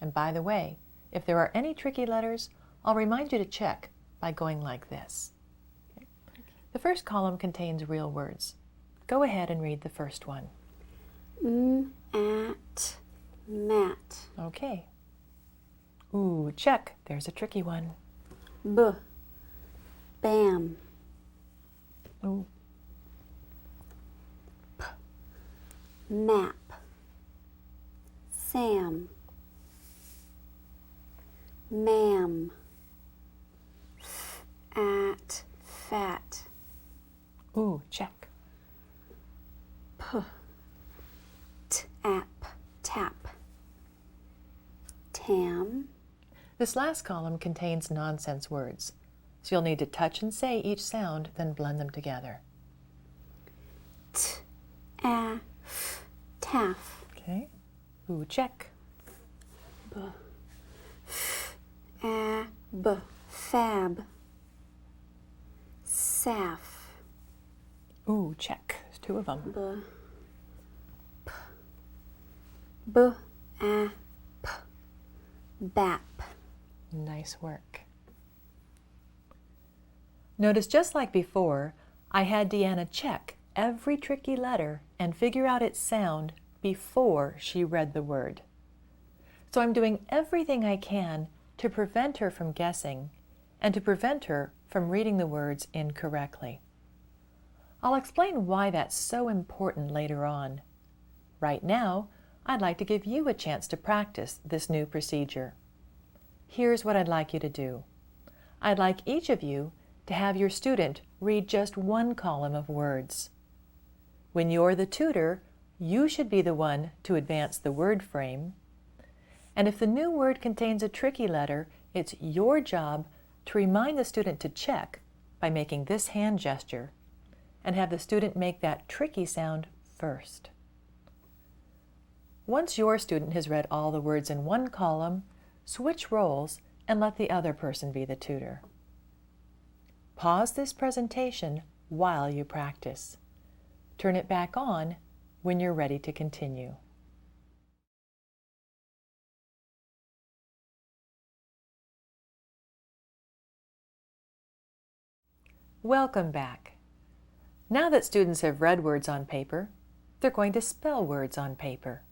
And by the way, if there are any tricky letters, I'll remind you to check by going like this. Okay. The first column contains real words. Go ahead and read the first one. At, mat. Okay. Ooh, check. There's a tricky one. Bam. Ooh. Map. Sam. Ma'am. At, fat. Ooh, check. Tap, tap. Tam. This last column contains nonsense words, so you'll need to touch and say each sound, then blend them together. Taff. Okay. Ooh, check. Fab. Saf. Ooh, check. There's two of them. Bap. Nice work. Notice just like before, I had Deanna check every tricky letter and figure out its sound before she read the word. So I'm doing everything I can to prevent her from guessing and to prevent her from reading the words incorrectly. I'll explain why that's so important later on. Right now, I'd like to give you a chance to practice this new procedure. Here's what I'd like you to do. I'd like each of you to have your student read just one column of words. When you're the tutor, you should be the one to advance the word frame. And if the new word contains a tricky letter, it's your job to remind the student to check by making this hand gesture and have the student make that tricky sound first. Once your student has read all the words in one column, switch roles and let the other person be the tutor. Pause this presentation while you practice. Turn it back on when you're ready to continue. Welcome back. Now that students have read words on paper, they're going to spell words on paper.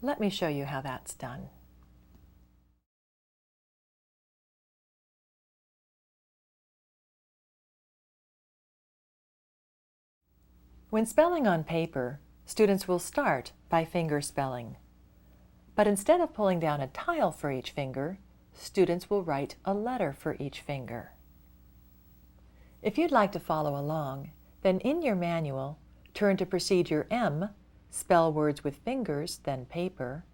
Let me show you how that's done. When spelling on paper, students will start by finger spelling. But instead of pulling down a tile for each finger, students will write a letter for each finger. If you'd like to follow along, then in your manual, turn to Procedure M, Spell Words with Fingers, then Paper,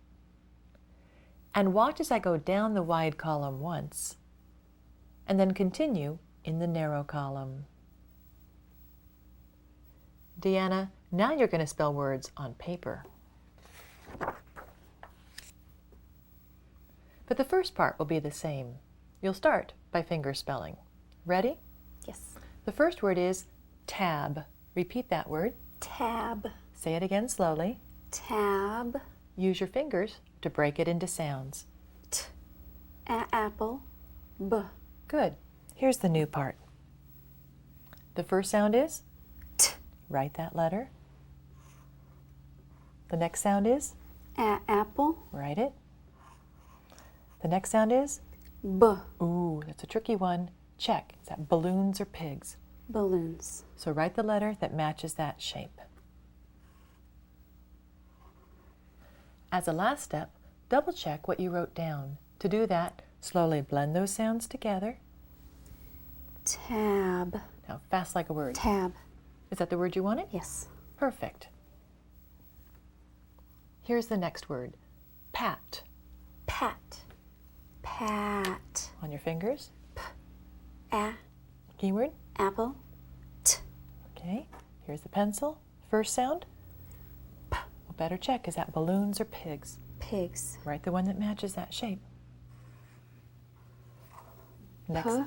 and watch as I go down the wide column once, and then continue in the narrow column. Deanna, now you're going to spell words on paper. But the first part will be the same. You'll start by finger spelling. Ready? Yes. The first word is tab. Repeat that word. Tab. Say it again slowly. Tab. Use your fingers to break it into sounds. T. Apple. B. Good. Here's the new part. The first sound is T. Write that letter. The next sound is Apple. Write it. The next sound is B. Ooh, that's a tricky one. Check. Is that balloons or pigs? Balloons. So write the letter that matches that shape. As a last step, double check what you wrote down. To do that, slowly blend those sounds together. Tab. Now, fast like a word. Tab. Is that the word you wanted? Yes. Perfect. Here's the next word. Pat. Pat. Pat. On your fingers. A. Keyword. Apple. T. Okay. Here's the pencil. First sound. Well, better check. Is that balloons or pigs? Pigs. Write the one that matches that shape. Next.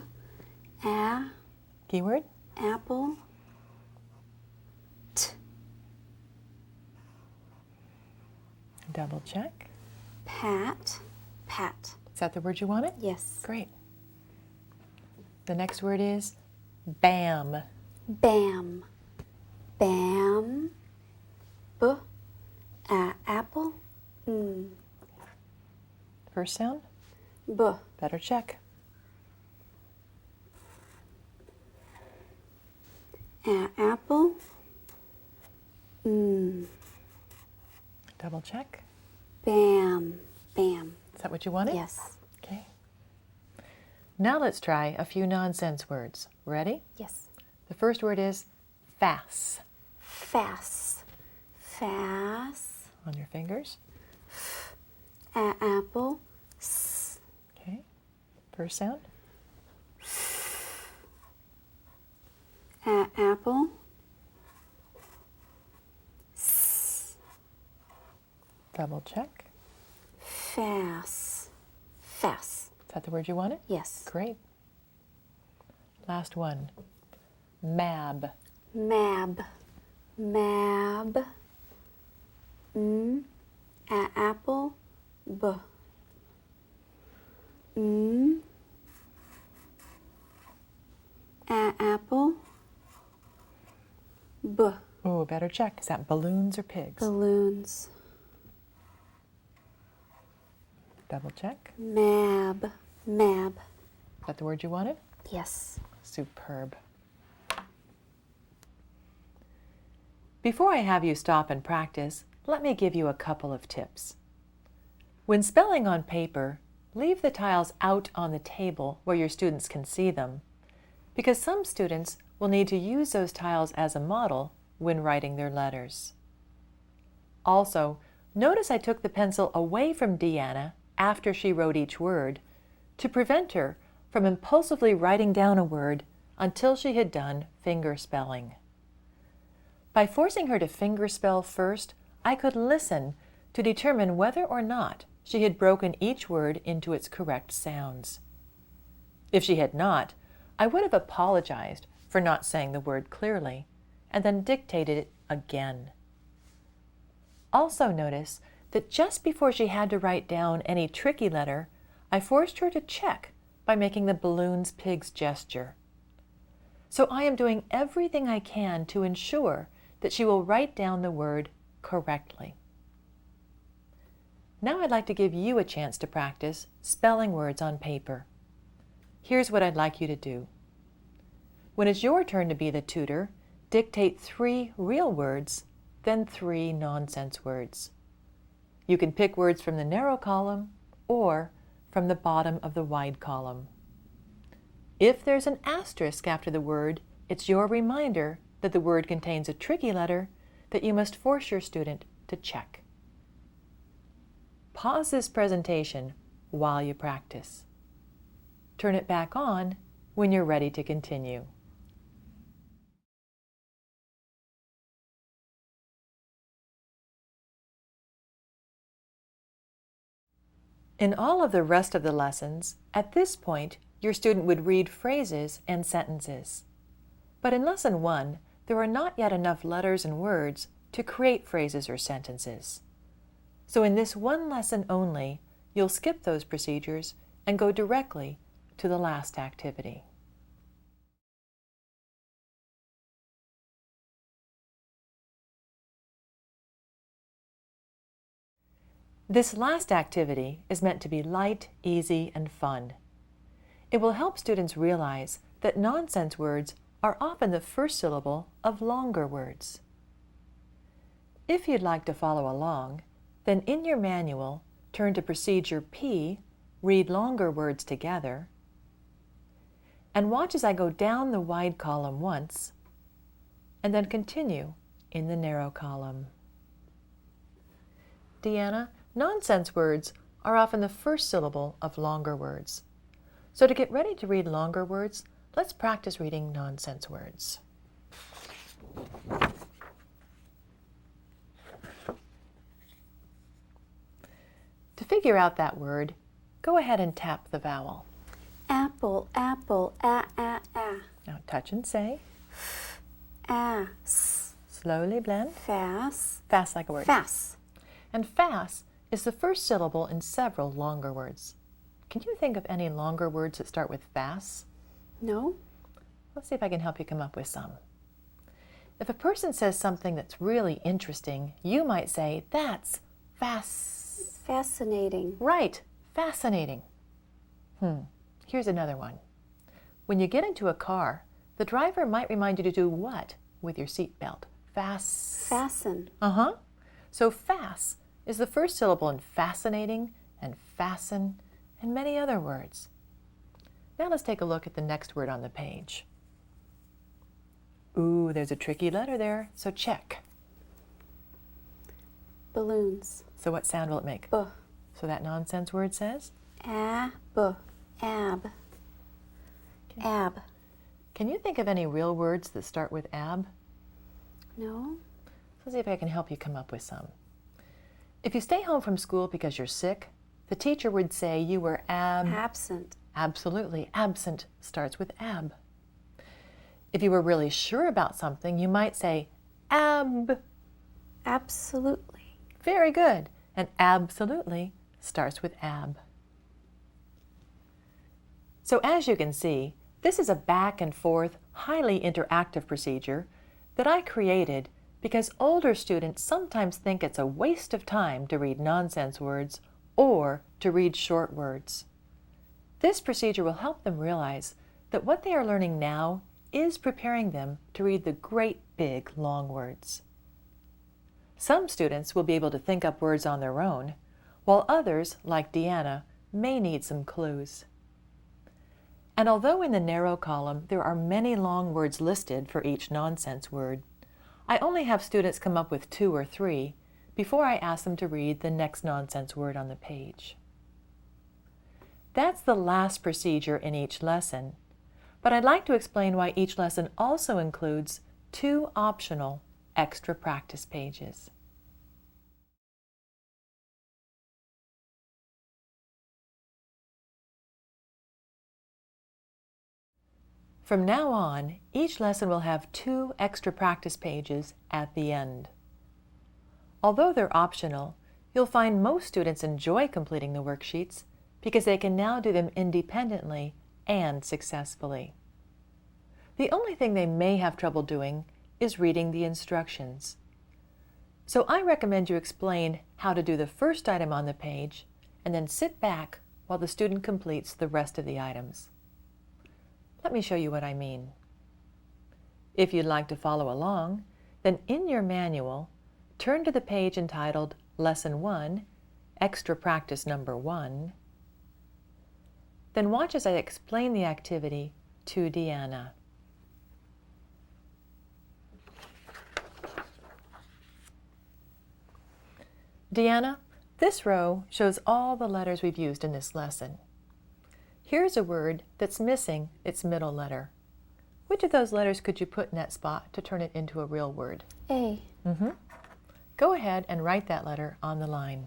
A. Keyword. Apple. T. Double check. Pat, pat. Is that the word you wanted? Yes. Great. The next word is bam. Bam, bam. Apple. First sound? B. Better check. Apple. Double check. Bam, bam. Is that what you wanted? Yes. Okay. Now let's try a few nonsense words. Ready? Yes. The first word is fass. Fast, fast. On your fingers. Apple. S. Okay. First sound. Apple. Double check. Fast, fast. Is that the word you wanted? Yes. Great. Last one. Mab. Mab, mab. Apple. B. Apple. B. Oh, better check. Is that balloons or pigs? Balloons. Double check. Mab, mab. Is that the word you wanted? Yes. Superb. Before I have you stop and practice, let me give you a couple of tips. When spelling on paper, leave the tiles out on the table where your students can see them, because some students will need to use those tiles as a model when writing their letters. Also, notice I took the pencil away from Deanna after she wrote each word to prevent her from impulsively writing down a word until she had done finger spelling. By forcing her to finger spell first, I could listen to determine whether or not she had broken each word into its correct sounds. If she had not, I would have apologized for not saying the word clearly and then dictated it again. Also notice that just before she had to write down any tricky letter, I forced her to check by making the balloons pigs gesture. So I am doing everything I can to ensure that she will write down the word correctly. Now I'd like to give you a chance to practice spelling words on paper. Here's what I'd like you to do. When it's your turn to be the tutor, dictate 3 real words, then 3 nonsense words. You can pick words from the narrow column or from the bottom of the wide column. If there's an asterisk after the word, it's your reminder that the word contains a tricky letter that you must force your student to check. Pause this presentation while you practice. Turn it back on when you're ready to continue. In all of the rest of the lessons, at this point, your student would read phrases and sentences. But in Lesson 1, there are not yet enough letters and words to create phrases or sentences. So in this one lesson only, you'll skip those procedures and go directly to the last activity. This last activity is meant to be light, easy, and fun. It will help students realize that nonsense words are often the first syllable of longer words. If you'd like to follow along, then in your manual, turn to Procedure P, Read Longer Words Together, and watch as I go down the wide column once, and then continue in the narrow column. Deanna, nonsense words are often the first syllable of longer words. So to get ready to read longer words, let's practice reading nonsense words. To figure out that word, go ahead and tap the vowel. Apple, apple, a. Now touch and say. Ass. Slowly blend. Fast. Fast like a word. Fast. And fas is the first syllable in several longer words. Can you think of any longer words that start with fas? No? Let's see if I can help you come up with some. If a person says something that's really interesting, you might say, that's Fascinating. Right, fascinating. Here's another one. When you get into a car, the driver might remind you to do what with your seatbelt? Fasten. So fas is the first syllable in fascinating and fasten and many other words. Now let's take a look at the next word on the page. Ooh, there's a tricky letter there, so check. Balloons. So what sound will it make? B. So that nonsense word says? Ab. Ab. Ab. Can you think of any real words that start with ab? No? Let's see if I can help you come up with some. If you stay home from school because you're sick, the teacher would say you were Absent. Absolutely. Absent starts with ab. If you were really sure about something, you might say Absolutely. Very good. And absolutely starts with ab. So as you can see, this is a back and forth, highly interactive procedure that I created because older students sometimes think it's a waste of time to read nonsense words or to read short words. This procedure will help them realize that what they are learning now is preparing them to read the great big long words. Some students will be able to think up words on their own, while others, like Deanna, may need some clues. And although in the narrow column there are many long words listed for each nonsense word, I only have students come up with 2 or 3 before I ask them to read the next nonsense word on the page. That's the last procedure in each lesson, but I'd like to explain why each lesson also includes 2 optional extra practice pages. From now on, each lesson will have 2 extra practice pages at the end. Although they're optional, you'll find most students enjoy completing the worksheets because they can now do them independently and successfully. The only thing they may have trouble doing is reading the instructions. So I recommend you explain how to do the first item on the page and then sit back while the student completes the rest of the items. Let me show you what I mean. If you'd like to follow along, then in your manual, turn to the page entitled Lesson 1, Extra Practice Number 1. Then watch as I explain the activity to Deanna. Deanna, this row shows all the letters we've used in this lesson. Here's a word that's missing its middle letter. Which of those letters could you put in that spot to turn it into a real word? A. Go ahead and write that letter on the line.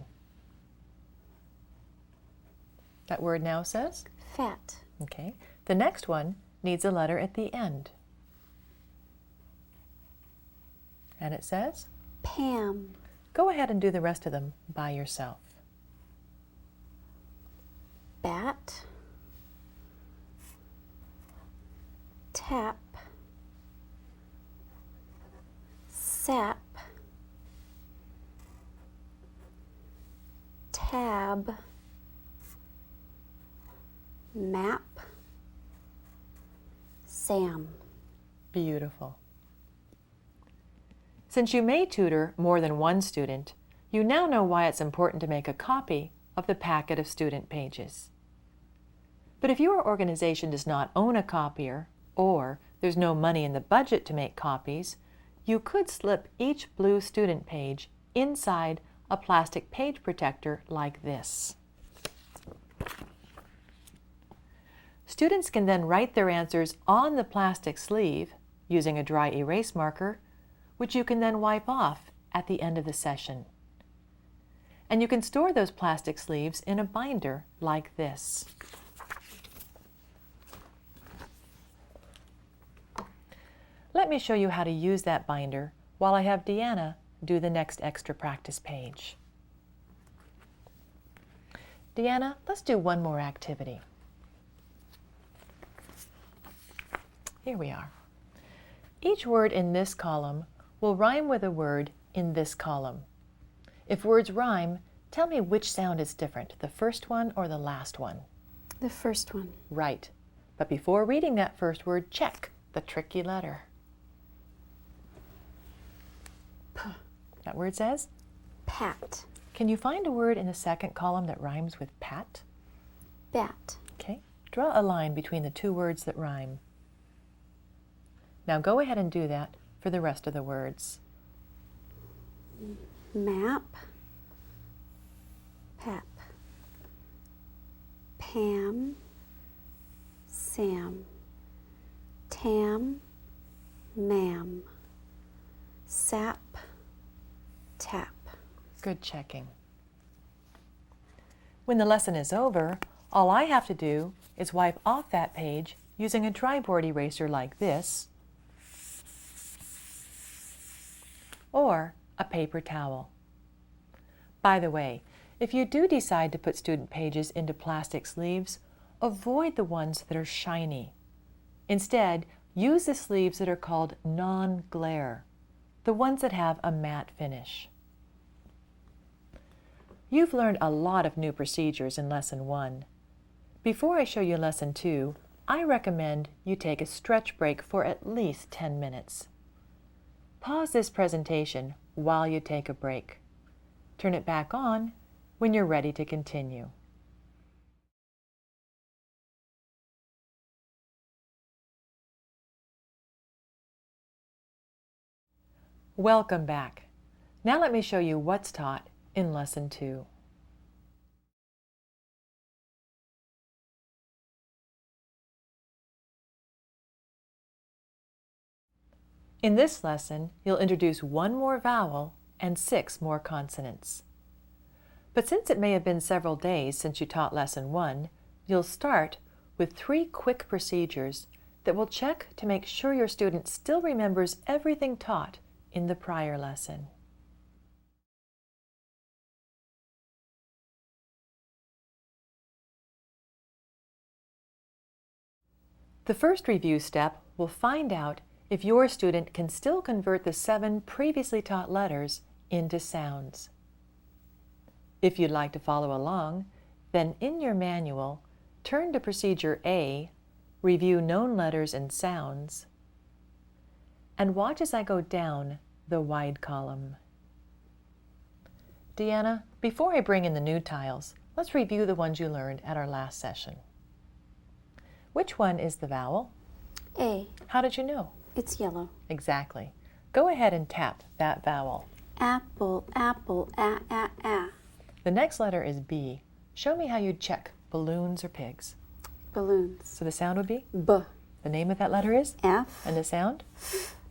That word now says? Fat. Okay. The next one needs a letter at the end. And it says? Pam. Go ahead and do the rest of them by yourself. Bat. Tap. Sap. Tab. Map. Sam. Beautiful. Since you may tutor more than one student, you now know why it's important to make a copy of the packet of student pages. But if your organization does not own a copier, or there's no money in the budget to make copies, you could slip each blue student page inside a plastic page protector like this. Students can then write their answers on the plastic sleeve using a dry erase marker, which you can then wipe off at the end of the session. And you can store those plastic sleeves in a binder like this. Let me show you how to use that binder while I have Deanna do the next extra practice page. Deanna, let's do one more activity. Here we are. Each word in this column will rhyme with a word in this column. If words rhyme, tell me which sound is different, the first one or the last one? The first one. Right. But before reading that first word, check the tricky letter. P. That word says? Pat. Can you find a word in the second column that rhymes with pat? Bat. Okay. Draw a line between the two words that rhyme. Now go ahead and do that for the rest of the words. Map. Pep. Pam. Sam. Tam. Ma'am. Sap. Tap. Good checking. When the lesson is over, all I have to do is wipe off that page using a dry board eraser like this, or a paper towel. By the way, if you do decide to put student pages into plastic sleeves, avoid the ones that are shiny. Instead, use the sleeves that are called non-glare, the ones that have a matte finish. You've learned a lot of new procedures in Lesson 1. Before I show you Lesson 2, I recommend you take a stretch break for at least 10 minutes. Pause this presentation while you take a break. Turn it back on when you're ready to continue. Welcome back. Now let me show you what's taught in Lesson 2. In this lesson, you'll introduce one more vowel and 6 more consonants. But since it may have been several days since you taught Lesson 1, you'll start with 3 quick procedures that will check to make sure your student still remembers everything taught in the prior lesson. The first review step will find out if your student can still convert the 7 previously taught letters into sounds. If you'd like to follow along, then in your manual, turn to Procedure A, Review Known Letters and Sounds, and watch as I go down the wide column. Deanna, before I bring in the new tiles, let's review the ones you learned at our last session. Which one is the vowel? A. How did you know? It's yellow. Exactly. Go ahead and tap that vowel. Apple, apple, a. The next letter is B. Show me how you'd check balloons or pigs. Balloons. So the sound would be? B. The name of that letter is? F. And the sound?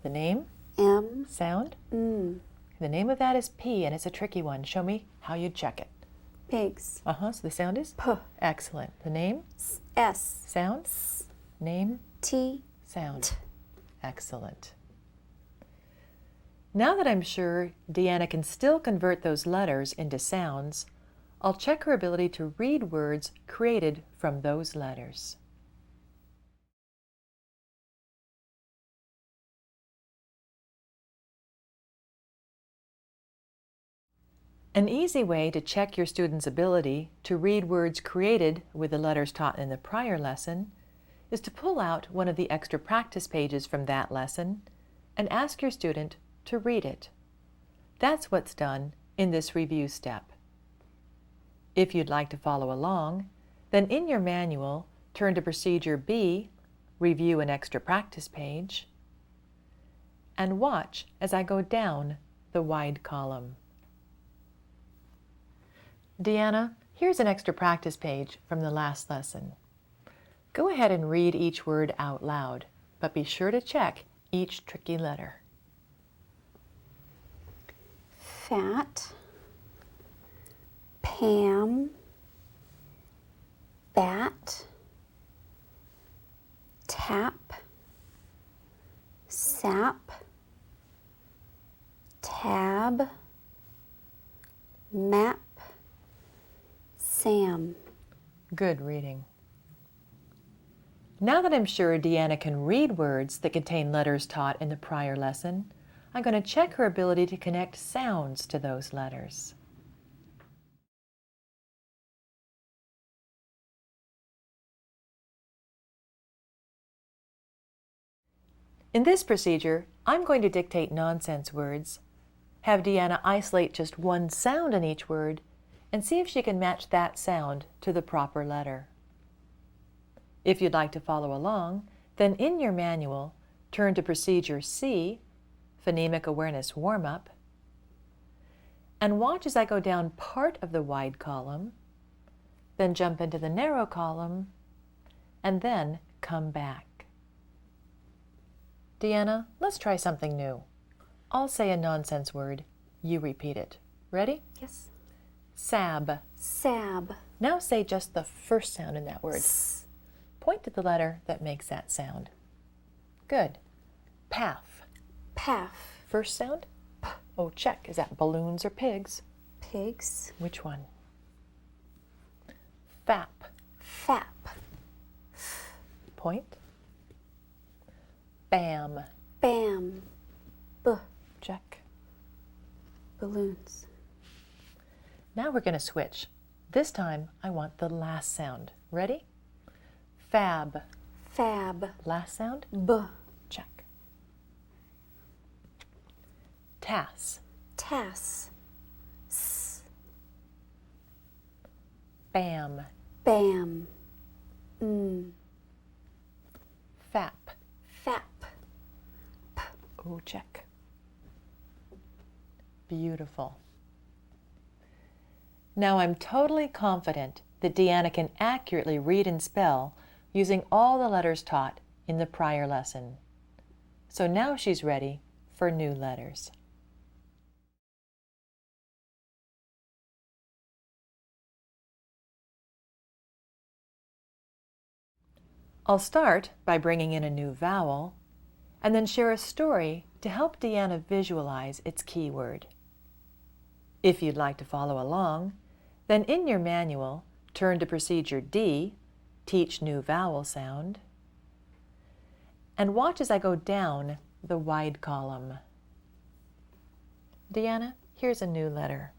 The name? M. Sound? N. The name of that is P, and it's a tricky one. Show me how you'd check it. Pigs. So the sound is? P. Excellent. The name? S. Sound? Name? T. Sound. T. Excellent. Now that I'm sure Deanna can still convert those letters into sounds, I'll check her ability to read words created from those letters. An easy way to check your student's ability to read words created with the letters taught in the prior lesson is to pull out one of the extra practice pages from that lesson and ask your student to read it. That's what's done in this review step. If you'd like to follow along, then in your manual, turn to Procedure B, Review an Extra Practice page, and watch as I go down the wide column. Deanna, here's an extra practice page from the last lesson. Go ahead and read each word out loud, but be sure to check each tricky letter. Fat. Pam. Bat. Tap. Sap. Tab. Map. Sam. Good reading. Now that I'm sure Deanna can read words that contain letters taught in the prior lesson, I'm going to check her ability to connect sounds to those letters. In this procedure, I'm going to dictate nonsense words, have Deanna isolate just one sound in each word, and see if she can match that sound to the proper letter. If you'd like to follow along, then in your manual, turn to Procedure C, Phonemic Awareness Warm-Up, and watch as I go down part of the wide column, then jump into the narrow column, and then come back. Deanna, let's try something new. I'll say a nonsense word. You repeat it. Ready? Yes. Sab. Sab. Now say just the first sound in that word. S. Point to the letter that makes that sound. Good. Path. Path. First sound? P. Oh, check. Is that balloons or pigs? Pigs. Which one? Fap. Fap. Point. Bam. Bam. B. Check. Balloons. Now we're going to switch. This time I want the last sound. Ready? Fab. Fab. Last sound? B. Check. Tass. Tass. S. Bam. Bam. Fap. Fap. Oh, check. Beautiful. Now I'm totally confident that Deanna can accurately read and spell using all the letters taught in the prior lesson. So now she's ready for new letters. I'll start by bringing in a new vowel and then share a story to help Deanna visualize its keyword. If you'd like to follow along, then in your manual, turn to Procedure D, Teach New Vowel Sound, and watch as I go down the wide column. Deanna, here's a new letter.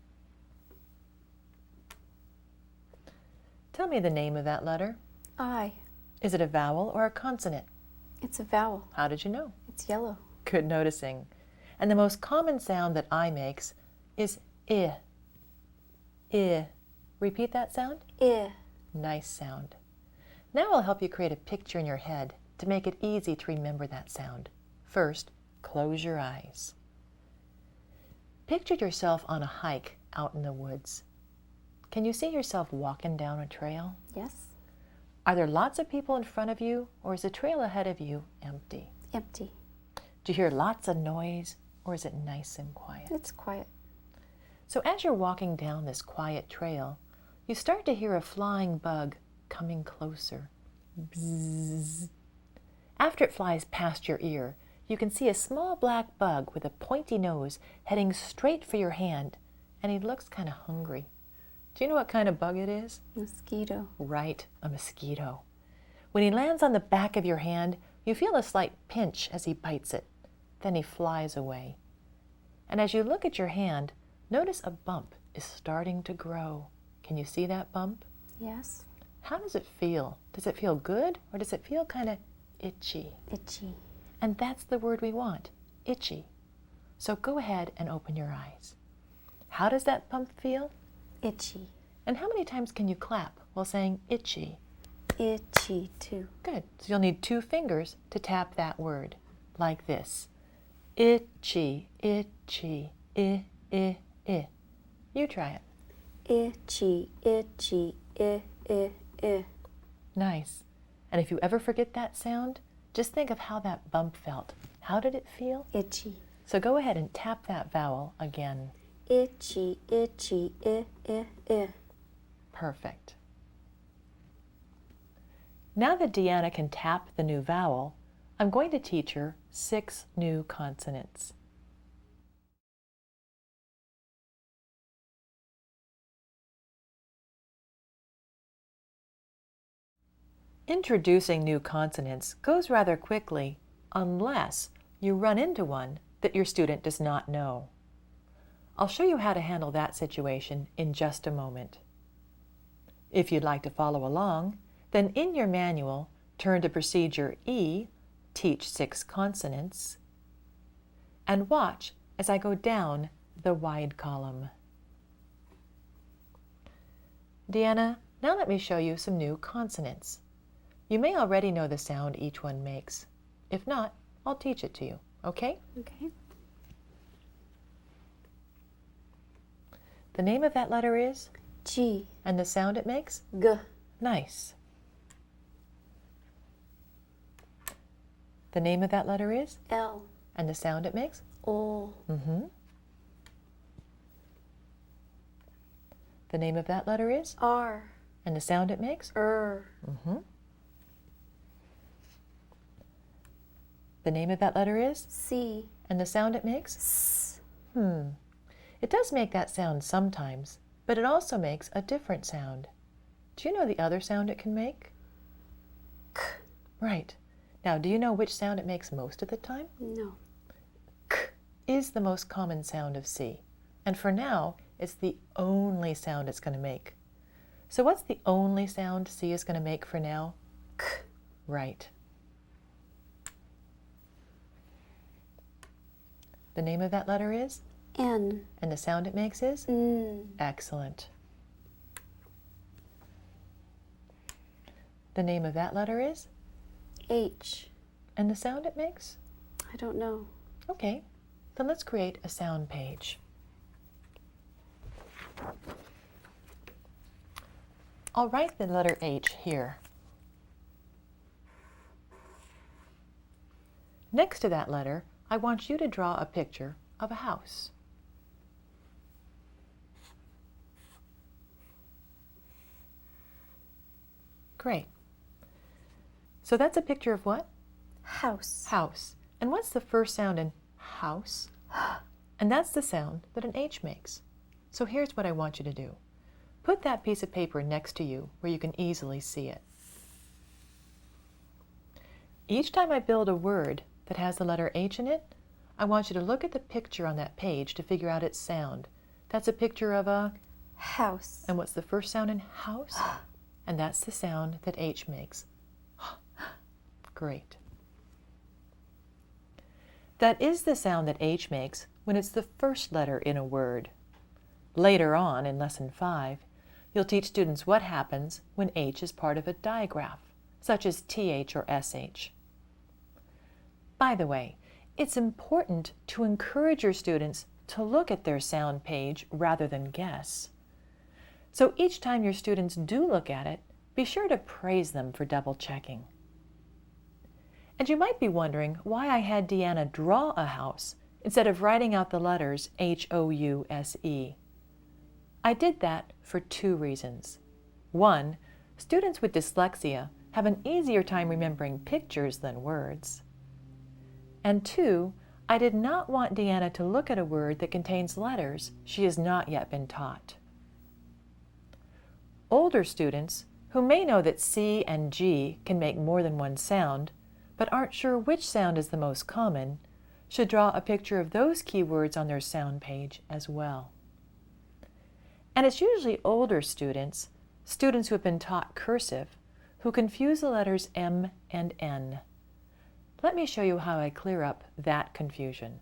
Tell me the name of that letter. I. Is it a vowel or a consonant? It's a vowel. How did you know? It's yellow. Good noticing. And the most common sound that I makes is I. I. Repeat that sound. I. Nice sound. Now I'll help you create a picture in your head to make it easy to remember that sound. First, close your eyes. Picture yourself on a hike out in the woods. Can you see yourself walking down a trail? Yes. Are there lots of people in front of you, or is the trail ahead of you empty? Empty. Do you hear lots of noise, or is it nice and quiet? It's quiet. So as you're walking down this quiet trail, you start to hear a flying bug coming closer. Bzzz. After it flies past your ear, you can see a small black bug with a pointy nose heading straight for your hand, and he looks kind of hungry. Do you know what kind of bug it is? Mosquito. Right, a mosquito. When he lands on the back of your hand, you feel a slight pinch as he bites it. Then he flies away. And as you look at your hand, notice a bump is starting to grow. Can you see that bump? Yes. How does it feel? Does it feel good, or does it feel kind of itchy? Itchy. And that's the word we want, itchy. So go ahead and open your eyes. How does that bump feel? Itchy. And how many times can you clap while saying itchy? Itchy too. Good. So you'll need 2 fingers to tap that word, like this. Itchy, itchy, I. You try it. Itchy, itchy, I. Nice. And if you ever forget that sound, just think of how that bump felt. How did it feel? Itchy. So go ahead and tap that vowel again. Itchy, itchy, I. Perfect. Now that Deanna can tap the new vowel, I'm going to teach her 6 new consonants. Introducing new consonants goes rather quickly unless you run into one that your student does not know. I'll show you how to handle that situation in just a moment. If you'd like to follow along, then in your manual, turn to Procedure E, Teach 6 Consonants, and watch as I go down the wide column. Deanna, now let me show you some new consonants. You may already know the sound each one makes. If not, I'll teach it to you, okay? Okay. The name of that letter is? G. And the sound it makes? G. Nice. The name of that letter is? L. And the sound it makes? O. The name of that letter is? R. And the sound it makes? R. The name of that letter is? C. And the sound it makes? S. It does make that sound sometimes, but it also makes a different sound. Do you know the other sound it can make? K. Right. Now, do you know which sound it makes most of the time? No. K is the most common sound of C. And for now, it's the only sound it's going to make. So what's the only sound C is going to make for now? K. Right. The name of that letter is? N. And the sound it makes is? N. Excellent. The name of that letter is? H. And the sound it makes? I don't know. Okay, then let's create a sound page. I'll write the letter H here. Next to that letter, I want you to draw a picture of a house. Great. So that's a picture of what? House. House. And what's the first sound in house? And that's the sound that an H makes. So here's what I want you to do. Put that piece of paper next to you where you can easily see it. Each time I build a word that has the letter H in it, I want you to look at the picture on that page to figure out its sound. That's a picture of a... House. And what's the first sound in house? And that's the sound that H makes. Great. That is the sound that H makes when it's the first letter in a word. Later on, in Lesson 5, you'll teach students what happens when H is part of a digraph, such as TH or SH. By the way, it's important to encourage your students to look at their sound page rather than guess. So each time your students do look at it, be sure to praise them for double checking. And you might be wondering why I had Deanna draw a house instead of writing out the letters H-O-U-S-E. I did that for 2 reasons. 1, students with dyslexia have an easier time remembering pictures than words. And 2, I did not want Deanna to look at a word that contains letters she has not yet been taught. Older students, who may know that C and G can make more than one sound, but aren't sure which sound is the most common, should draw a picture of those keywords on their sound page as well. And it's usually older students, students who have been taught cursive, who confuse the letters M and N. Let me show you how I clear up that confusion.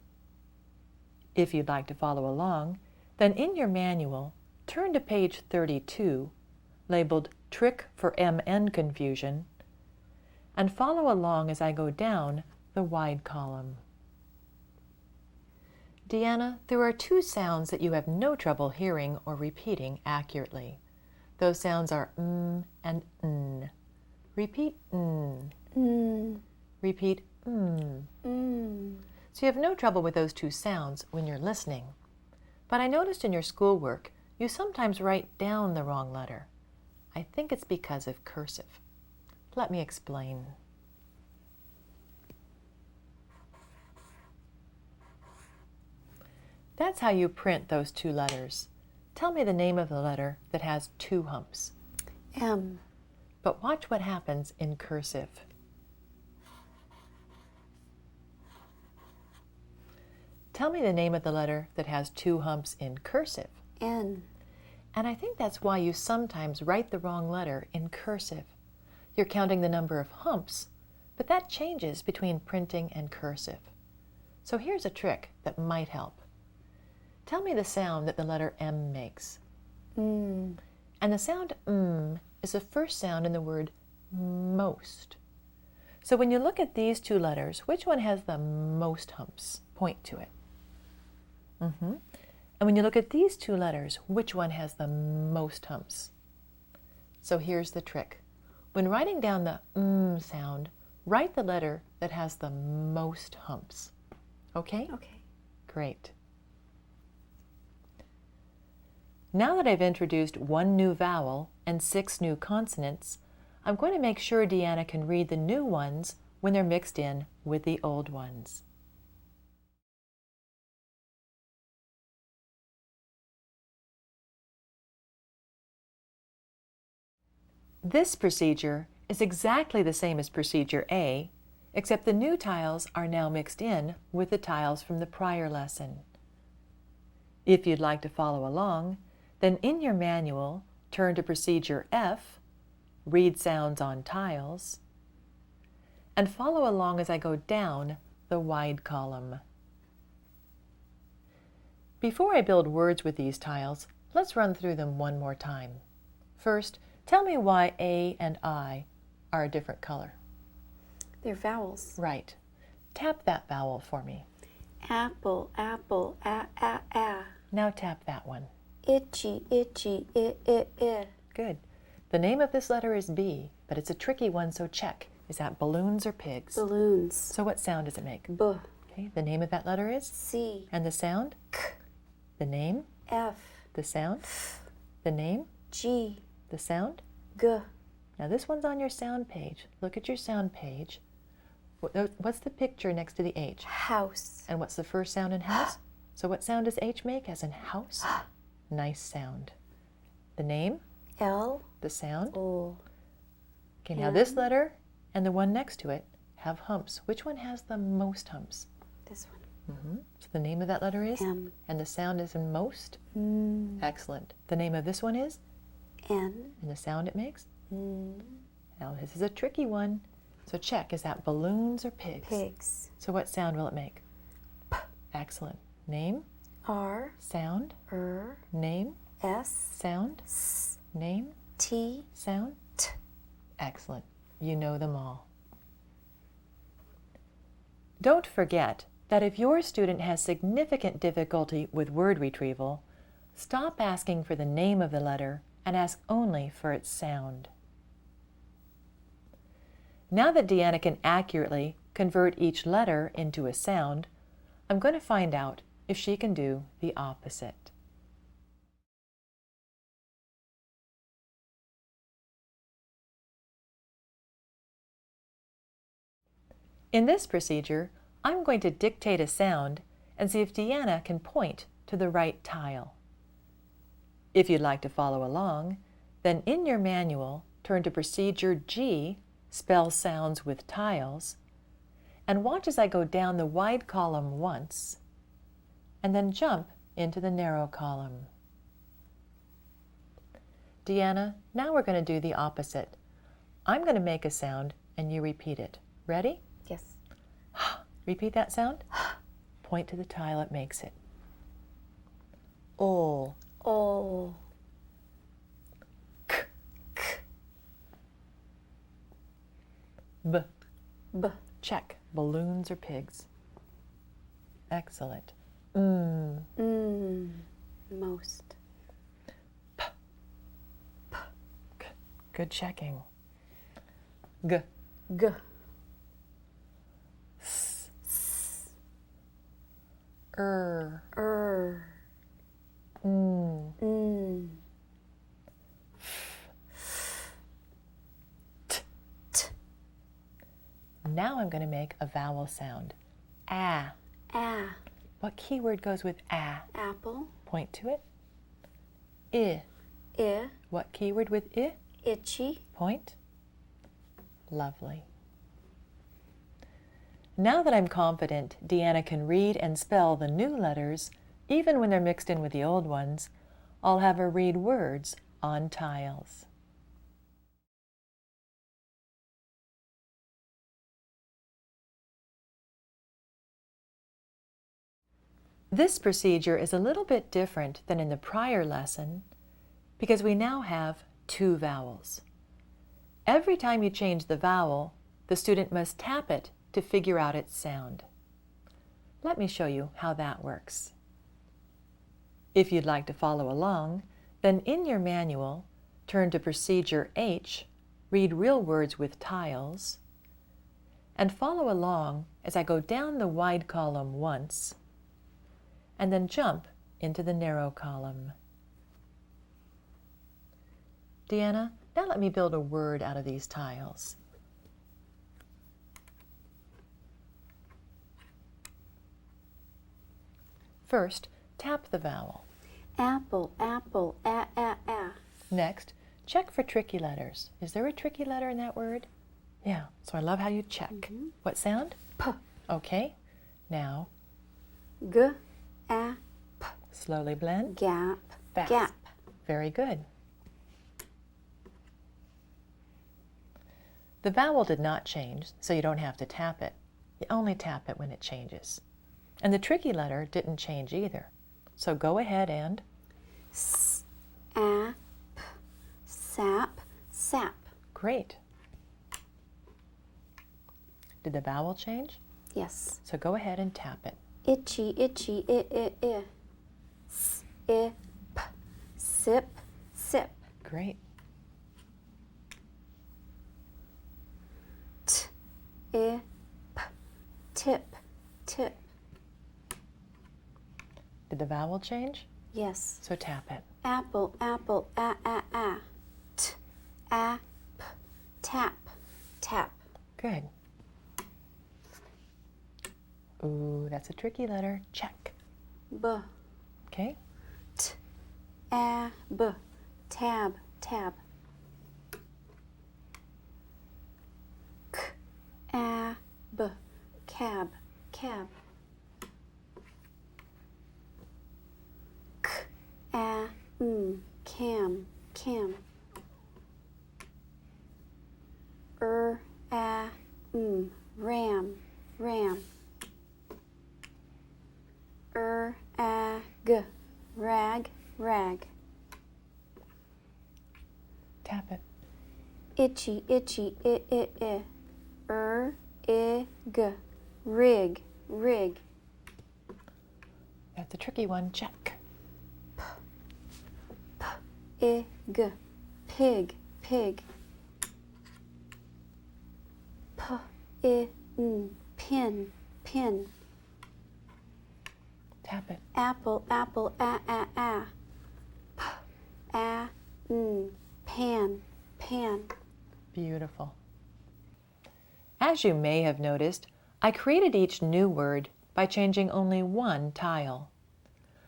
If you'd like to follow along, then in your manual, turn to page 32, labeled Trick for MN Confusion, and follow along as I go down the wide column. Deanna, there are 2 sounds that you have no trouble hearing or repeating accurately. Those sounds are and n. Repeat n. Repeat So you have no trouble with those 2 sounds when you're listening. But I noticed in your schoolwork, you sometimes write down the wrong letter. I think it's because of cursive. Let me explain. That's how you print those 2 letters. Tell me the name of the letter that has 2 humps. M. But watch what happens in cursive. Tell me the name of the letter that has 2 humps in cursive. N. And I think that's why you sometimes write the wrong letter in cursive. You're counting the number of humps, but that changes between printing and cursive. So here's a trick that might help. Tell me the sound that the letter M makes. Mm. And the sound is the first sound in the word most. So when you look at these 2 letters, which one has the most humps? Point to it. And when you look at these 2 letters, which one has the most humps? So here's the trick. When writing down the sound, write the letter that has the most humps. Okay? Okay. Great. Now that I've introduced 1 new vowel and 6 new consonants, I'm going to make sure Deanna can read the new ones when they're mixed in with the old ones. This procedure is exactly the same as procedure A, except the new tiles are now mixed in with the tiles from the prior lesson. If you'd like to follow along, then in your manual, turn to procedure F, read sounds on tiles, and follow along as I go down the wide column. Before I build words with these tiles, let's run through them one more time. First, tell me why A and I are a different color. They're vowels. Right. Tap that vowel for me. Apple, apple, a. Now tap that one. Itchy, itchy, I. Good. The name of this letter is B, but it's a tricky one, so check. Is that balloons or pigs? Balloons. So what sound does it make? B. Okay, the name of that letter is? C. And the sound? K. The name? F. The sound? The name? G. The sound? G. Now this one's on your sound page. Look at your sound page. What's the picture next to the H? House. And what's the first sound in house? So what sound does H make as in house? Nice sound. The name? L. The sound? O. Okay, now this letter and the one next to it have humps. Which one has the most humps? This one. So the name of that letter is? M. And the sound is in most? Mm. Excellent. The name of this one is? N. And the sound it makes? Mm. Now this is a tricky one. So check, is that balloons or pigs? Pigs. So what sound will it make? P. Excellent. Name? R. Sound? R. Name? S. Sound? S. Name? T. Sound? T. Excellent. You know them all. Don't forget that if your student has significant difficulty with word retrieval, stop asking for the name of the letter and ask only for its sound. Now that Deanna can accurately convert each letter into a sound, I'm going to find out if she can do the opposite. In this procedure, I'm going to dictate a sound and see if Deanna can point to the right tile. If you'd like to follow along, then in your manual, turn to procedure G, spell sounds with tiles, and watch as I go down the wide column once, and then jump into the narrow column. Deanna, now we're going to do the opposite. I'm going to make a sound and you repeat it. Ready? Yes. Repeat that sound. Point to the tile it makes it. Ol. O. K. B. B. Check. Balloons or pigs? Excellent. Mm. Most. Good checking. G. G. S. S. Er. Mm. T. T. Now I'm going to make a vowel sound. Ah. A. What keyword goes with ah? Apple. Point to it. I. I. What keyword with I? Itchy. Point. Lovely. Now that I'm confident Deanna can read and spell the new letters, even when they're mixed in with the old ones, I'll have her read words on tiles. This procedure is a little bit different than in the prior lesson because we now have two vowels. Every time you change the vowel, the student must tap it to figure out its sound. Let me show you how that works. If you'd like to follow along, then in your manual, turn to Procedure H, read real words with tiles, and follow along as I go down the wide column once, and then jump into the narrow column. Deanna, now let me build a word out of these tiles. First, tap the vowel. Apple, apple, Next, check for tricky letters. Is there a tricky letter in that word? Yeah, so I love how you check. What sound? P. Okay, now G, slowly blend. gap, Fast. gap. Very good. The vowel did not change, so you don't have to tap it. You only tap it when it changes. And the tricky letter didn't change either. So go ahead and Sap, sap, sap. great. Did the vowel change? Yes. So go ahead and tap it. Itchy, itchy, I. Sip, sip, sip. Great. Tip, tip, tip. Did the vowel change? Yes. So tap it. Apple, apple, T, ap, tap, tap. Good. Ooh, that's a tricky letter. Check. B, Okay. t, ab, tab, tab. K, ab, cab, cab. K, cam, cam. Ram, ram. Rag, rag. Tap it. Itchy, itchy, I. Ig, rig, rig. That's a tricky one. Check. Ig, pig, pig. Pin, pin. Tap it. Apple, apple, pan, pan. Beautiful. As you may have noticed, I created each new word by changing only one tile.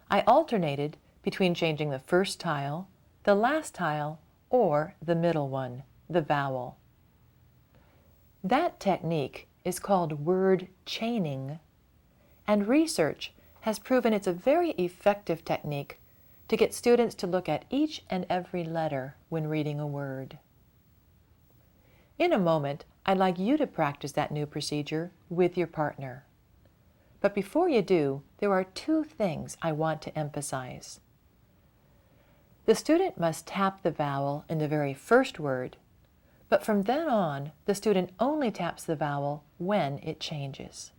I alternated between changing the first tile, the last tile, or the middle one, the vowel. That technique is called word chaining, and research has proven it's a very effective technique to get students to look at each and every letter when reading a word. In a moment, I'd like you to practice that new procedure with your partner. But before you do, there are two things I want to emphasize. The student must tap the vowel in the very first word, but from then on, the student only taps the vowel when it changes.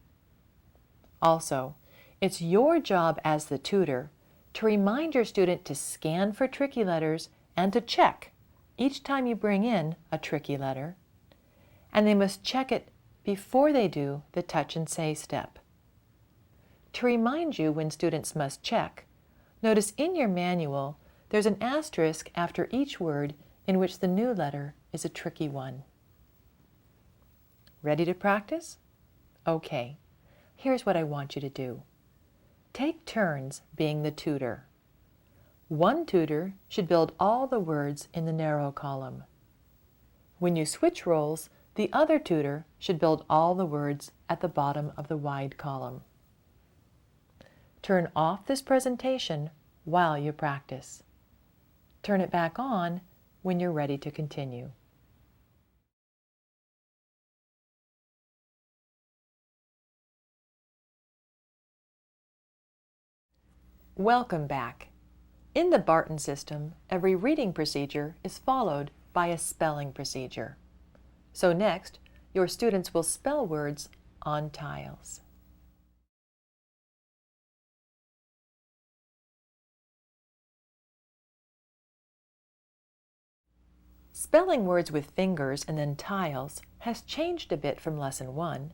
Also, it's your job as the tutor to remind your student to scan for tricky letters and to check each time you bring in a tricky letter, and they must check it before they do the touch and say step. To remind you when students must check, notice in your manual there's an asterisk after each word in which the new letter is a tricky one. Ready to practice? Okay, here's what I want you to do. Take turns being the tutor. One tutor should build all the words in the narrow column. When you switch roles, The other tutor should build all the words at the bottom of the wide column. Turn off this presentation while you practice. Turn it back on when you're ready to continue. Welcome back. In the Barton system, every reading procedure is followed by a spelling procedure. So next, your students will spell words on tiles. Spelling words with fingers and then tiles has changed a bit from Lesson 1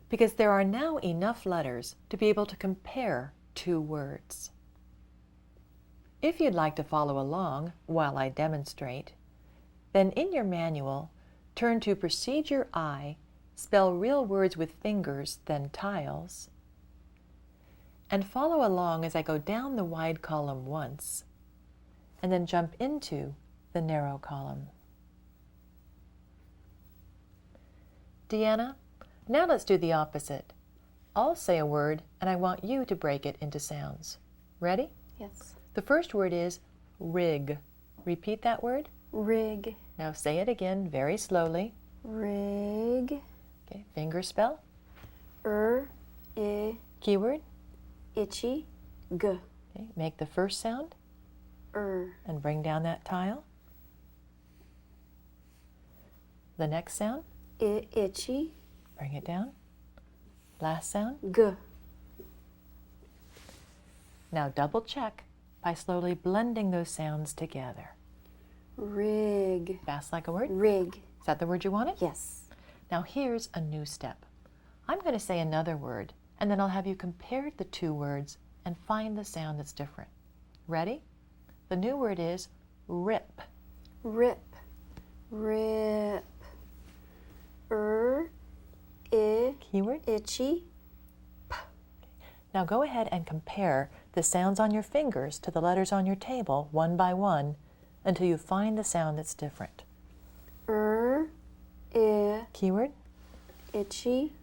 because there are now enough letters to be able to compare two words. If you'd like to follow along while I demonstrate, then in your manual, turn to Procedure I, spell real words with fingers, then tiles, and follow along as I go down the wide column once, and then jump into the narrow column. Deanna, now let's do the opposite. I'll say a word and I want you to break it into sounds. Ready? Yes. The first word is rig. Repeat that word. Rig. Now say it again very slowly. Rig. Okay, finger spell. I, Keyword. itchy, g. Okay, make the first sound and bring down that tile. The next sound. Itchy, Bring it down. Last sound. g. Now double check by slowly blending those sounds together. Rig. Fast like a word. Rig. Is that the word you wanted? Yes. Now here's a new step. I'm going to say another word, and then I'll have you compare the two words and find the sound that's different. Ready? The new word is rip. Rip. Rip. I, Keyword. itchy, Now go ahead and compare the sounds on your fingers to the letters on your table one by one until you find the sound that's different. I, Keyword. itchy,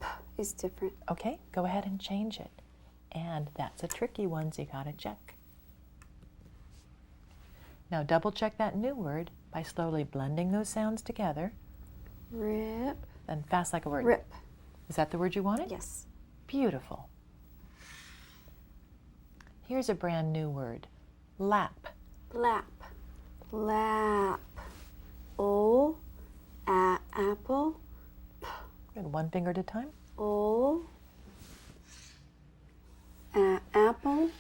p is different. Okay, go ahead and change it. And that's a tricky one, so you gotta check. Now double check that new word by slowly blending those sounds together. Rip. Then fast like a word. Rip. Is that the word you wanted? Yes. Beautiful. Here's a brand new word. Lap. Lap. Lap. Apple. Good, one finger at a time. Apple.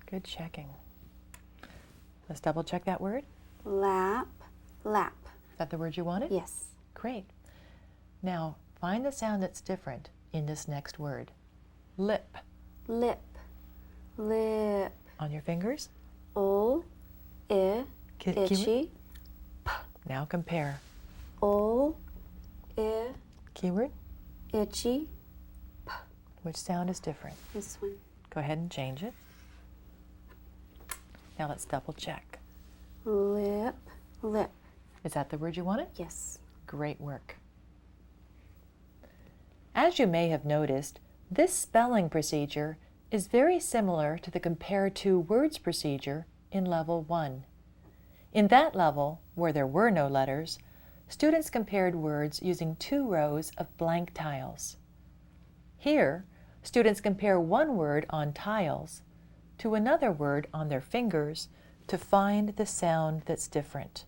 Good checking. Let's double check that word. Lap. Lap. Is that the word you wanted? Yes. Great. Now find the sound that's different in this next word. Lip. Lip. Lip. On your fingers. I, Keyword. itchy. Now compare. I, Keyword. itchy. Which sound is different? This one. Go ahead and change it. Now let's double check. Lip. Lip. Is that the word you wanted? Yes. Great work. As you may have noticed, this spelling procedure is very similar to the compare two words procedure in Level 1. In that level, where there were no letters, students compared words using 2 rows of blank tiles. Here, students compare one word on tiles to another word on their fingers to find the sound that's different.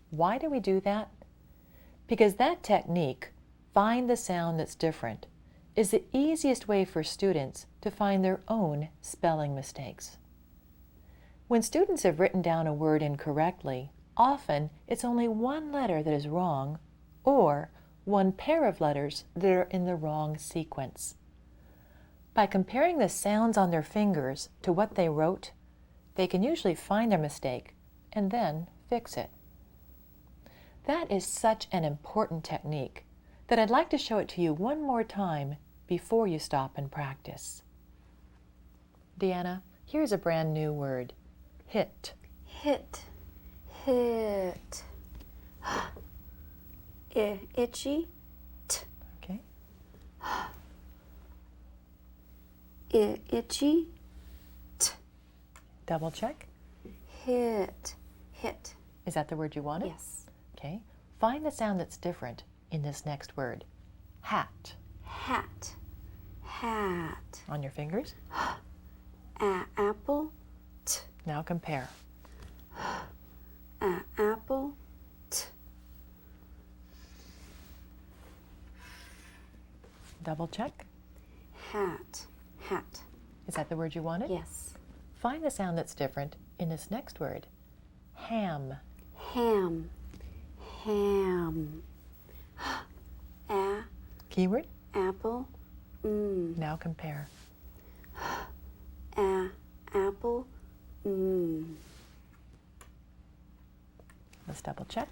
Why do we do that? Because that technique, find the sound that's different, is the easiest way for students to find their own spelling mistakes. When students have written down a word incorrectly, often it's only one letter that is wrong or one pair of letters that are in the wrong sequence. By comparing the sounds on their fingers to what they wrote, they can usually find their mistake and then fix it. That is such an important technique that I'd like to show it to you one more time before you stop and practice. Deanna, here's a brand new word. Hit. Hit. hit. Itchy, t. Okay. Itchy, t. Double check. Hit, hit. Is that the word you wanted? Yes. Okay. Find the sound that's different in this next word. Hat. Hat, hat. On your fingers. Apple, t. Now compare. Apple, t. Double check. Hat, hat. Is that the word you wanted? Yes. Find the sound that's different in this next word. Ham. Ham, ham. Keyword. Apple, Now compare. apple, Let's double check.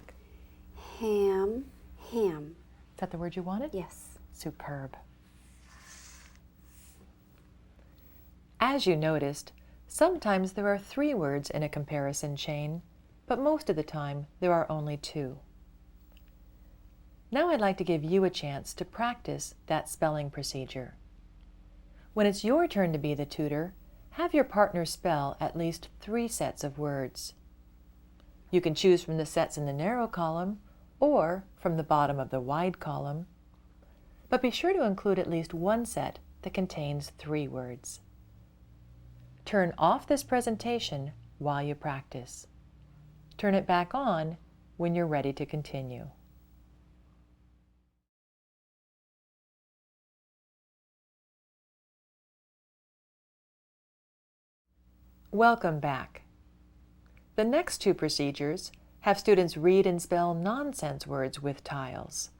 ham, ham. Is that the word you wanted? Yes. Superb. As you noticed, sometimes there are 3 words in a comparison chain, but most of the time there are only 2. Now I'd like to give you a chance to practice that spelling procedure. When it's your turn to be the tutor, have your partner spell at least 3 sets of words. You can choose from the sets in the narrow column or from the bottom of the wide column, but be sure to include at least 1 set that contains 3 words. Turn off this presentation while you practice. Turn it back on when you're ready to continue. Welcome back. The next 2 procedures have students read and spell nonsense words with tiles.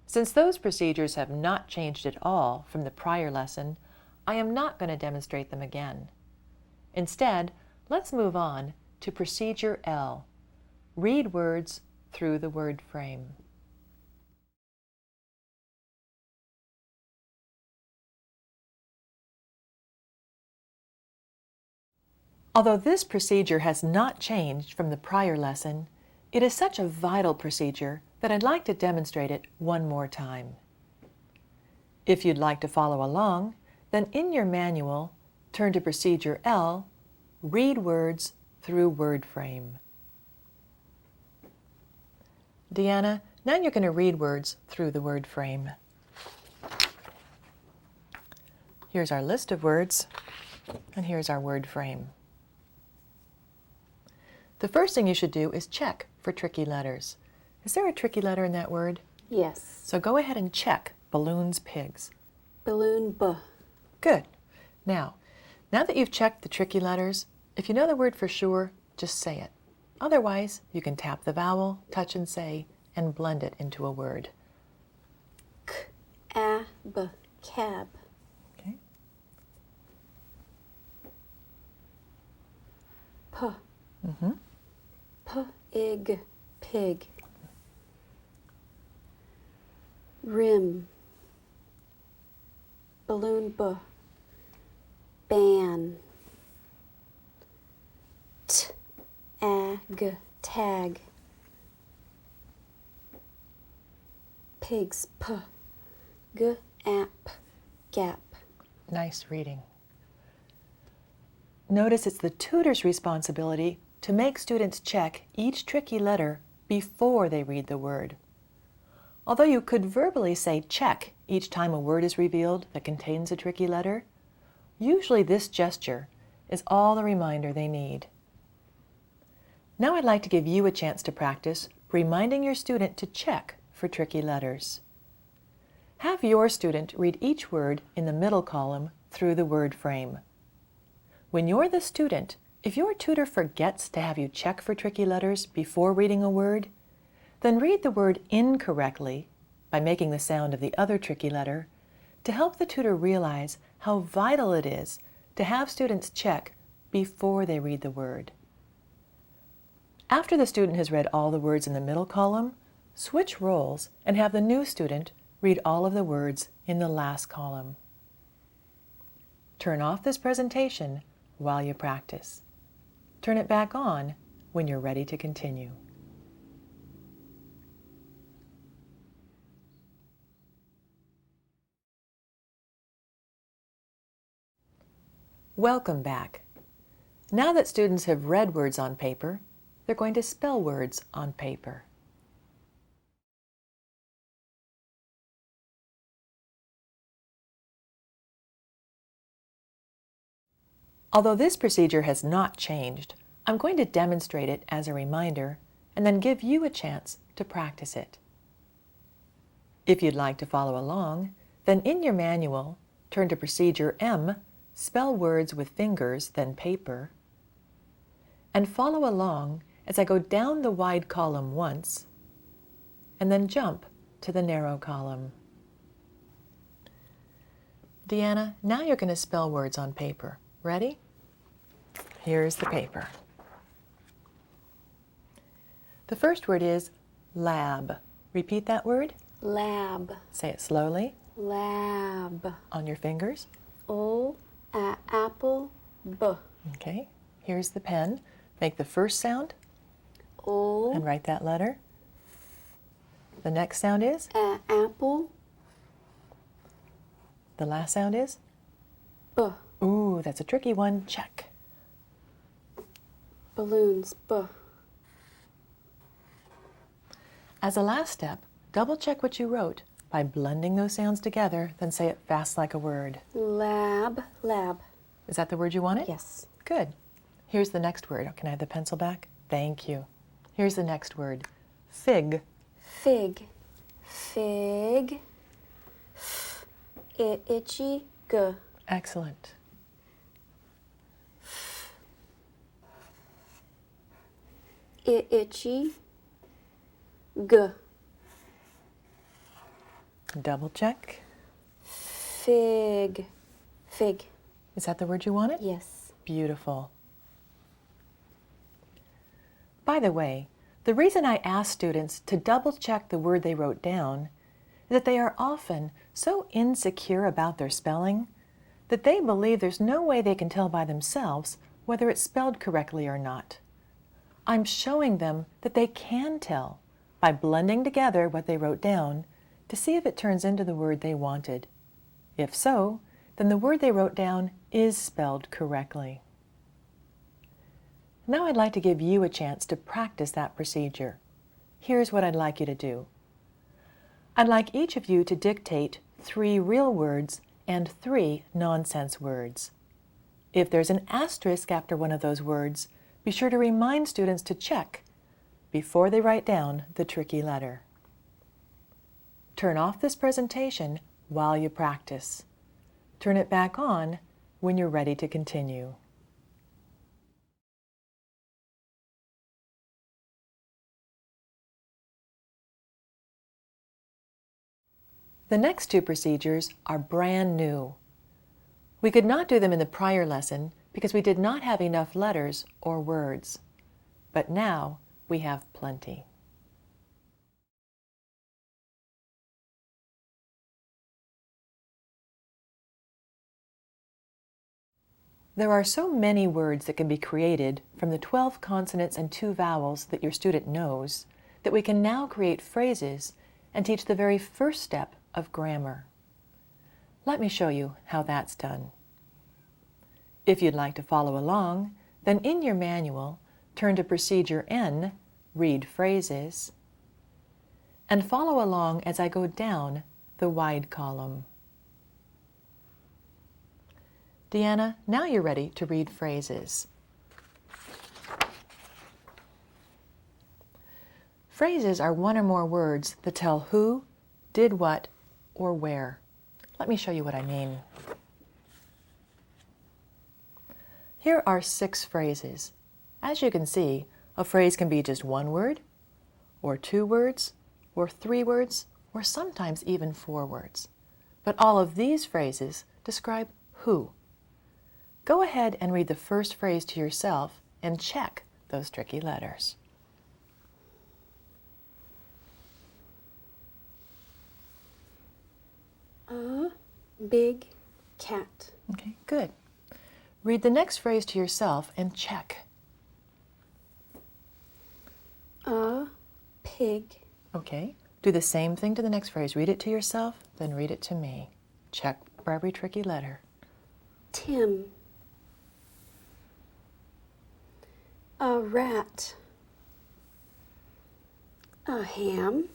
Since those procedures have not changed at all from the prior lesson, I am not going to demonstrate them again. Instead, let's move on to Procedure L. Read words through the word frame. Although this procedure has not changed from the prior lesson, it is such a vital procedure that I'd like to demonstrate it one more time. If you'd like to follow along, then in your manual, turn to Procedure L, Read Words Through Word Frame. Deanna, now you're going to read words through the word frame. Here's our list of words, and here's our word frame. The first thing you should do is check for tricky letters. Is there a tricky letter in that word? Yes. So go ahead and check balloons, pigs. Balloon, b. Good. Now that you've checked the tricky letters, if you know the word for sure, just say it. Otherwise, you can tap the vowel, touch and say, and blend it into a word. Cab, cab. Okay. P. Pig, pig. Rim. Balloon, b. Ban. Tag. Pigs, p. Gap. Nice reading. Notice it's the tutor's responsibility to make students check each tricky letter before they read the word. Although you could verbally say check each time a word is revealed that contains a tricky letter, usually this gesture is all the reminder they need. Now I'd like to give you a chance to practice reminding your student to check for tricky letters. Have your student read each word in the middle column through the word frame. When you're the student, if your tutor forgets to have you check for tricky letters before reading a word, then read the word incorrectly by making the sound of the other tricky letter to help the tutor realize how vital it is to have students check before they read the word. After the student has read all the words in the middle column, switch roles and have the new student read all of the words in the last column. Turn off this presentation while you practice. Turn it back on when you're ready to continue. Welcome back. Now that students have read words on paper, they're going to spell words on paper. Although this procedure has not changed, I'm going to demonstrate it as a reminder and then give you a chance to practice it. If you'd like to follow along, then in your manual, turn to Procedure M, Spell Words with Fingers, then Paper, and follow along as I go down the wide column once, and then jump to the narrow column. Deanna, now you're going to spell words on paper. Ready? Here's the paper. The first word is lab. Repeat that word. Lab. Say it slowly. Lab. On your fingers. O, apple, b. Okay. Here's the pen. Make the first sound O, and write that letter. The next sound is? apple, The last sound is? b. Ooh, that's a tricky one. Check. Balloons, b. As a last step, double check what you wrote by blending those sounds together, then say it fast like a word. Lab, lab. Is that the word you wanted? Yes. Good. Here's the next word. Can I have the pencil back? Thank you. Here's the next word. Fig. Fig, fig, f, itchy, g. Excellent. Itchy, g. Double check. Fig, fig. Is that the word you wanted? Yes. Beautiful. By the way, the reason I ask students to double check the word they wrote down is that they are often so insecure about their spelling that they believe there's no way they can tell by themselves whether it's spelled correctly or not. I'm showing them that they can tell by blending together what they wrote down to see if it turns into the word they wanted. If so, then the word they wrote down is spelled correctly. Now I'd like to give you a chance to practice that procedure. Here's what I'd like you to do. I'd like each of you to dictate 3 real words and 3 nonsense words. If there's an asterisk after one of those words, be sure to remind students to check before they write down the tricky letter. Turn off this presentation while you practice. Turn it back on when you're ready to continue. The next 2 procedures are brand new. We could not do them in the prior lesson because we did not have enough letters or words. But now we have plenty. There are so many words that can be created from the 12 consonants and 2 vowels that your student knows that we can now create phrases and teach the very first step of grammar. Let me show you how that's done. If you'd like to follow along, then in your manual, turn to Procedure N, Read Phrases, and follow along as I go down the wide column. Deanna, now you're ready to read phrases. Phrases are one or more words that tell who, did what, or where. Let me show you what I mean. Here are 6 phrases. As you can see, a phrase can be just 1 word, or 2 words, or 3 words, or sometimes even 4 words. But all of these phrases describe who. Go ahead and read the first phrase to yourself and check those tricky letters. A big cat. Okay, good. Read the next phrase to yourself and check. A pig. Okay. Do the same thing to the next phrase. Read it to yourself, then read it to me. Check for every tricky letter. Tim. A rat. A ham.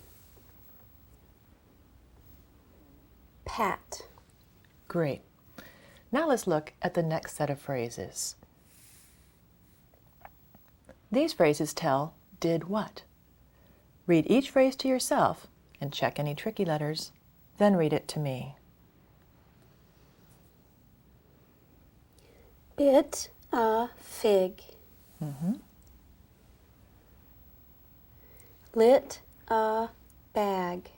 Pat. Great. Now let's look at the next set of phrases. These phrases tell did what. Read each phrase to yourself and check any tricky letters, then read it to me. Bit a fig. Lit a bag.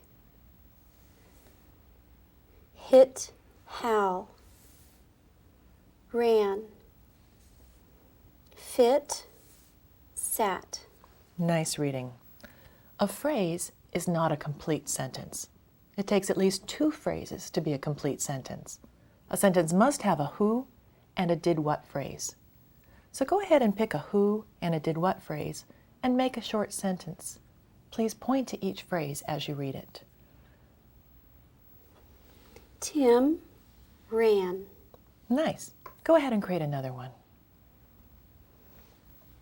Hit Hal. Ran. Fit sat. Nice reading. A phrase is not a complete sentence. It takes at least 2 phrases to be a complete sentence. A sentence must have a who and a did what phrase. So go ahead and pick a who and a did what phrase and make a short sentence. Please point to each phrase as you read it. Tim ran. Nice. Go ahead and create another one.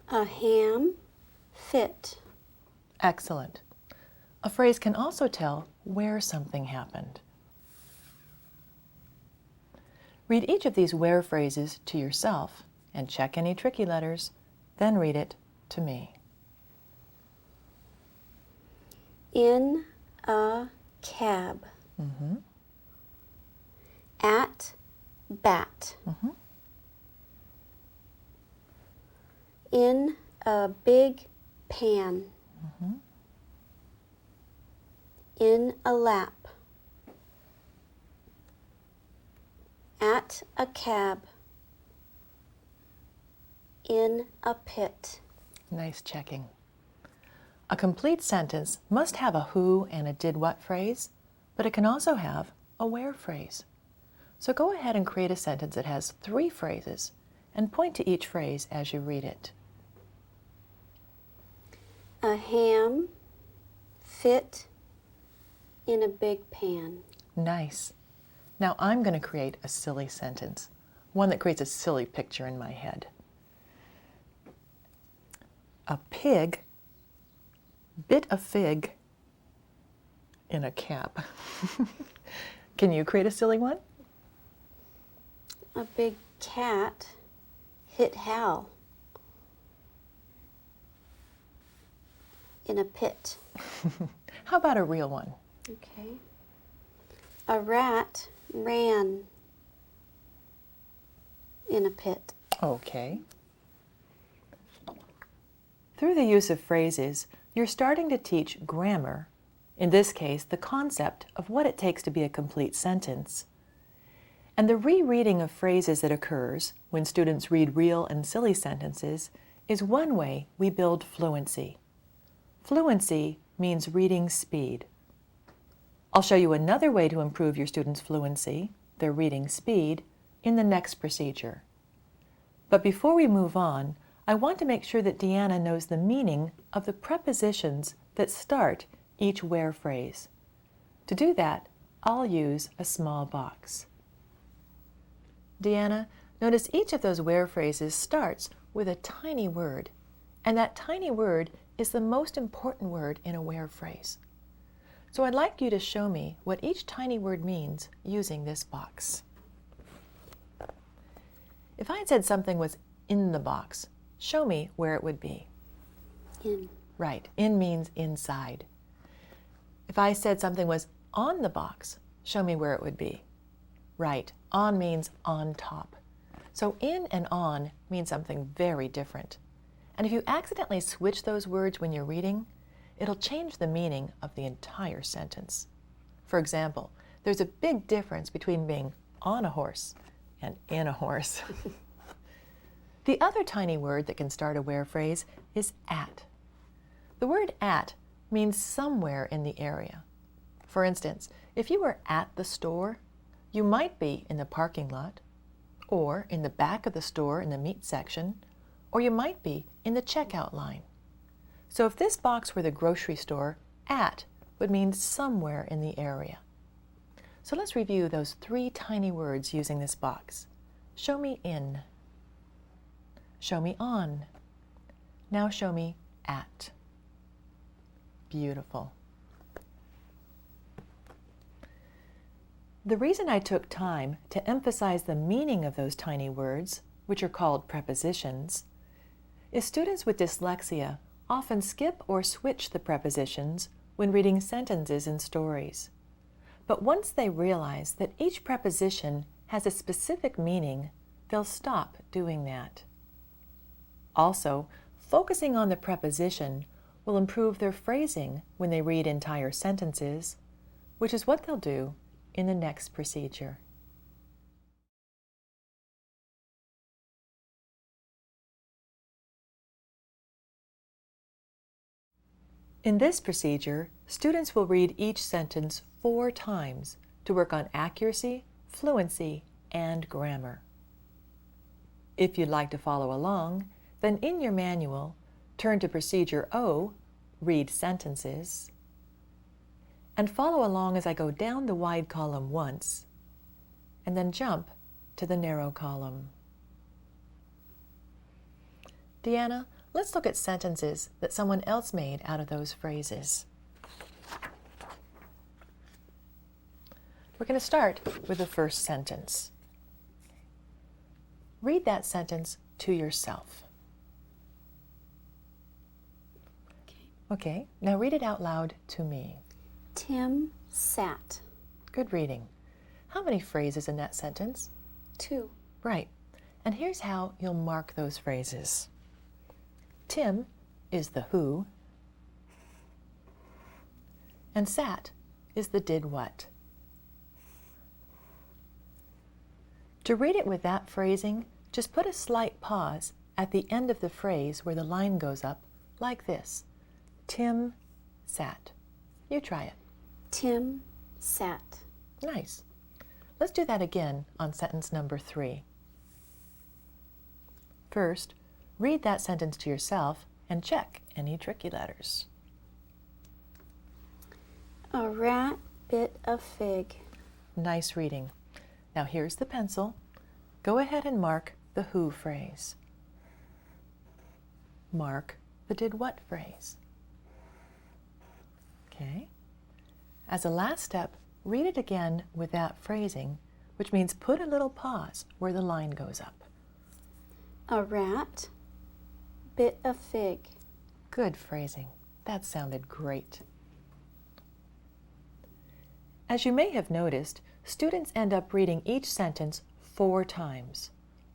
A ham fit. Excellent. A phrase can also tell where something happened. Read each of these where phrases to yourself and check any tricky letters, then read it to me. In a cab. At bat. In a big pan. In a lap. At a cab. In a pit. Nice checking. A complete sentence must have a who and a did what phrase, but it can also have a where phrase. So go ahead and create a sentence that has 3 phrases and point to each phrase as you read it. A ham fit in a big pan. Nice. Now I'm going to create a silly sentence, one that creates a silly picture in my head. A pig bit a fig in a cap. Can you create a silly one? A big cat hit Hal in a pit. How about a real one? Okay. A rat ran in a pit. Okay. Through the use of phrases, you're starting to teach grammar, in this case, the concept of what it takes to be a complete sentence. And the rereading of phrases that occurs when students read real and silly sentences is one way we build fluency. Fluency means reading speed. I'll show you another way to improve your students' fluency, their reading speed, in the next procedure. But before we move on, I want to make sure that Deanna knows the meaning of the prepositions that start each where phrase. To do that, I'll use a small box. Deanna, notice each of those where phrases starts with a tiny word, and that tiny word is the most important word in a where phrase. So I'd like you to show me what each tiny word means using this box. If I had said something was in the box, show me where it would be. In. Right, in means inside. If I said something was on the box, show me where it would be. Right, on means on top. So in and on mean something very different. And if you accidentally switch those words when you're reading, it'll change the meaning of the entire sentence. For example, there's a big difference between being on a horse and in a horse. The other tiny word that can start a where phrase is at. The word at means somewhere in the area. For instance, if you were at the store, you might be in the parking lot, or in the back of the store in the meat section, or you might be in the checkout line. So if this box were the grocery store, at would mean somewhere in the area. So let's review those 3 tiny words using this box. Show me in. Show me on. Now show me at. Beautiful. The reason I took time to emphasize the meaning of those tiny words, which are called prepositions, is students with dyslexia often skip or switch the prepositions when reading sentences and stories. But once they realize that each preposition has a specific meaning, they'll stop doing that. Also, focusing on the preposition will improve their phrasing when they read entire sentences, which is what they'll do in the next procedure. In this procedure, students will read each sentence 4 times to work on accuracy, fluency, and grammar. If you'd like to follow along, then in your manual, turn to Procedure O, Read Sentences, and follow along as I go down the wide column once, and then jump to the narrow column. Deanna, let's look at sentences that someone else made out of those phrases. We're going to start with the first sentence. Read that sentence to yourself. Okay, now read it out loud to me. Tim sat. Good reading. How many phrases in that sentence? 2. Right. And here's how you'll mark those phrases. Tim is the who, and sat is the did what. To read it with that phrasing, just put a slight pause at the end of the phrase where the line goes up, like this. Tim sat. You try it. Tim sat. Nice. Let's do that again on sentence number 3. First, read that sentence to yourself and check any tricky letters. A rat bit a fig. Nice reading. Now here's the pencil. Go ahead and mark the who phrase. Mark the did what phrase. Okay. As a last step, read it again with that phrasing, which means put a little pause where the line goes up. A rat bit a fig. Good phrasing. That sounded great. As you may have noticed, students end up reading each sentence 4 times.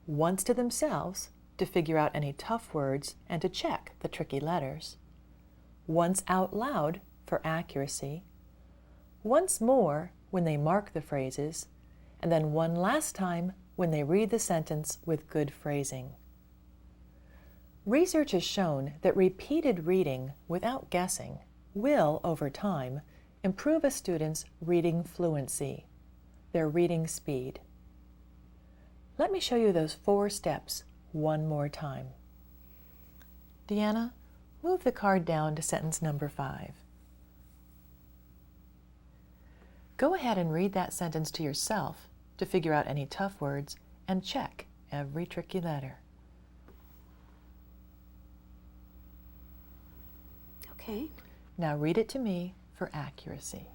Once to themselves, to figure out any tough words and to check the tricky letters. Once out loud for accuracy. Once more when they mark the phrases, and then one last time when they read the sentence with good phrasing. Research has shown that repeated reading without guessing will, over time, improve a student's reading fluency, their reading speed. Let me show you those 4 steps one more time. Deanna, move the card down to sentence number 5. Go ahead and read that sentence to yourself to figure out any tough words and check every tricky letter. Okay. Now read it to me for accuracy.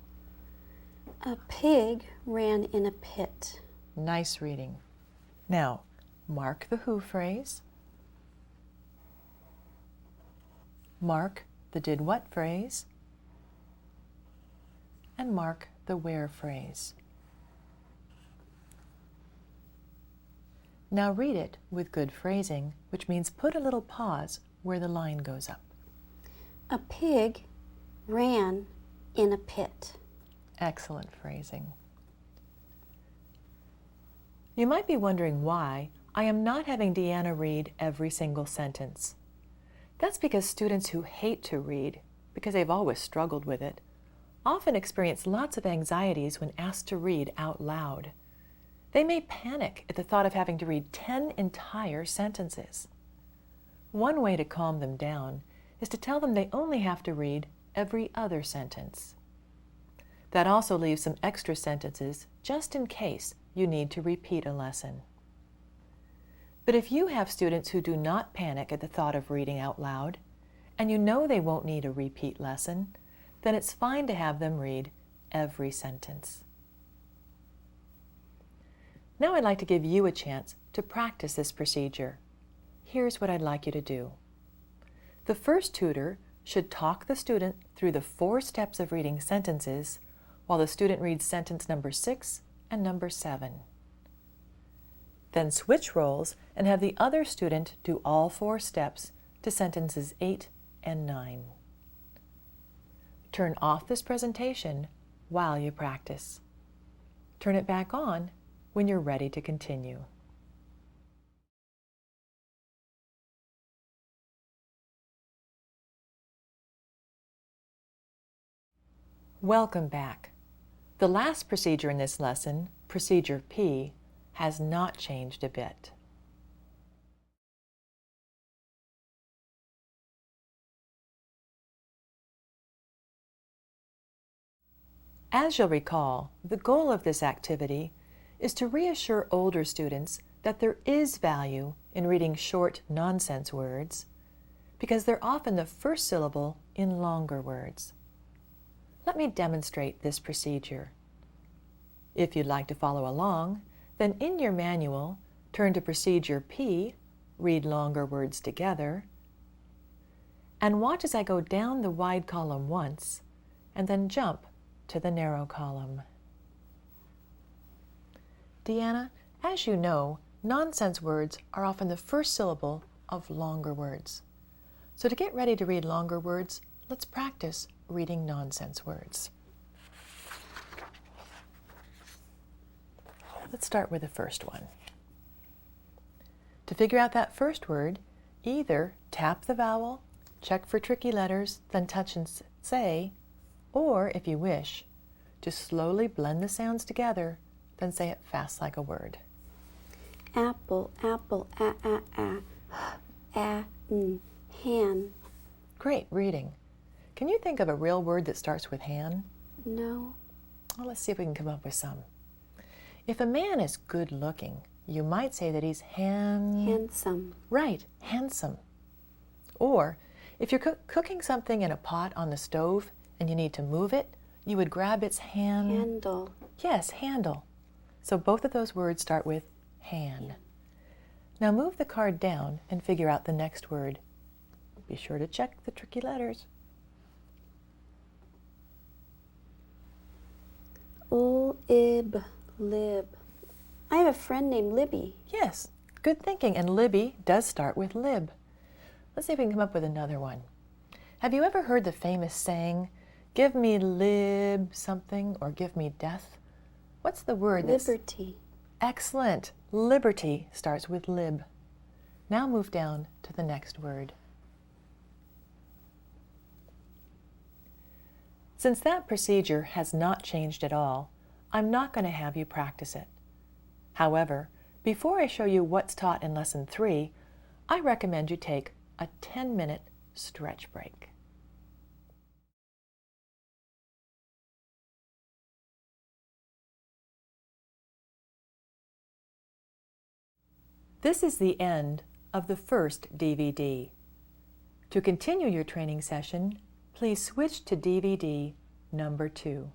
A pig ran in a pit. Nice reading. Now, mark the who phrase. Mark the did what phrase. And mark the where phrase. Now read it with good phrasing, which means put a little pause where the line goes up. A pig ran in a pit. Excellent phrasing. You might be wondering why I am not having Deanna read every single sentence. That's because students who hate to read, because they've always struggled with it, often experience lots of anxieties when asked to read out loud. They may panic at the thought of having to read 10 entire sentences. One way to calm them down is to tell them they only have to read every other sentence. That also leaves some extra sentences just in case you need to repeat a lesson. But if you have students who do not panic at the thought of reading out loud, and you know they won't need a repeat lesson, then it's fine to have them read every sentence. Now I'd like to give you a chance to practice this procedure. Here's what I'd like you to do. The first tutor should talk the student through the 4 steps of reading sentences while the student reads sentence number 6 and number 7. Then switch roles and have the other student do all 4 steps to sentences 8 and 9. Turn off this presentation while you practice. Turn it back on when you're ready to continue. Welcome back. The last procedure in this lesson, Procedure P, has not changed a bit. As you'll recall, the goal of this activity is to reassure older students that there is value in reading short nonsense words because they're often the first syllable in longer words. Let me demonstrate this procedure. If you'd like to follow along, then in your manual, turn to Procedure P, read longer words together, and watch as I go down the wide column once and then jump to the narrow column. Deanna, as you know, nonsense words are often the first syllable of longer words. So to get ready to read longer words, let's practice reading nonsense words. Let's start with the first one. To figure out that first word, either tap the vowel, check for tricky letters, then touch and say, or, if you wish, just slowly blend the sounds together, then say it fast like a word. Apple, apple, hand. Great reading. Can you think of a real word that starts with han? No. Well, let's see if we can come up with some. If a man is good looking, you might say that he's Handsome. Right, handsome. Or if you're cooking something in a pot on the stove and you need to move it, you would grab its Handle. Yes, handle. So both of those words start with han. Now move the card down and figure out the next word. Be sure to check the tricky letters. Lib. I have a friend named Libby. Yes, good thinking. And Libby does start with lib. Let's see if we can come up with another one. Have you ever heard the famous saying, give me lib something or give me death? What's the word? Liberty. Excellent. Liberty starts with lib. Now move down to the next word. Since that procedure has not changed at all, I'm not going to have you practice it. However, before I show you what's taught in Lesson 3, I recommend you take a 10-minute stretch break. This is the end of the first DVD. To continue your training session, please switch to DVD number 2.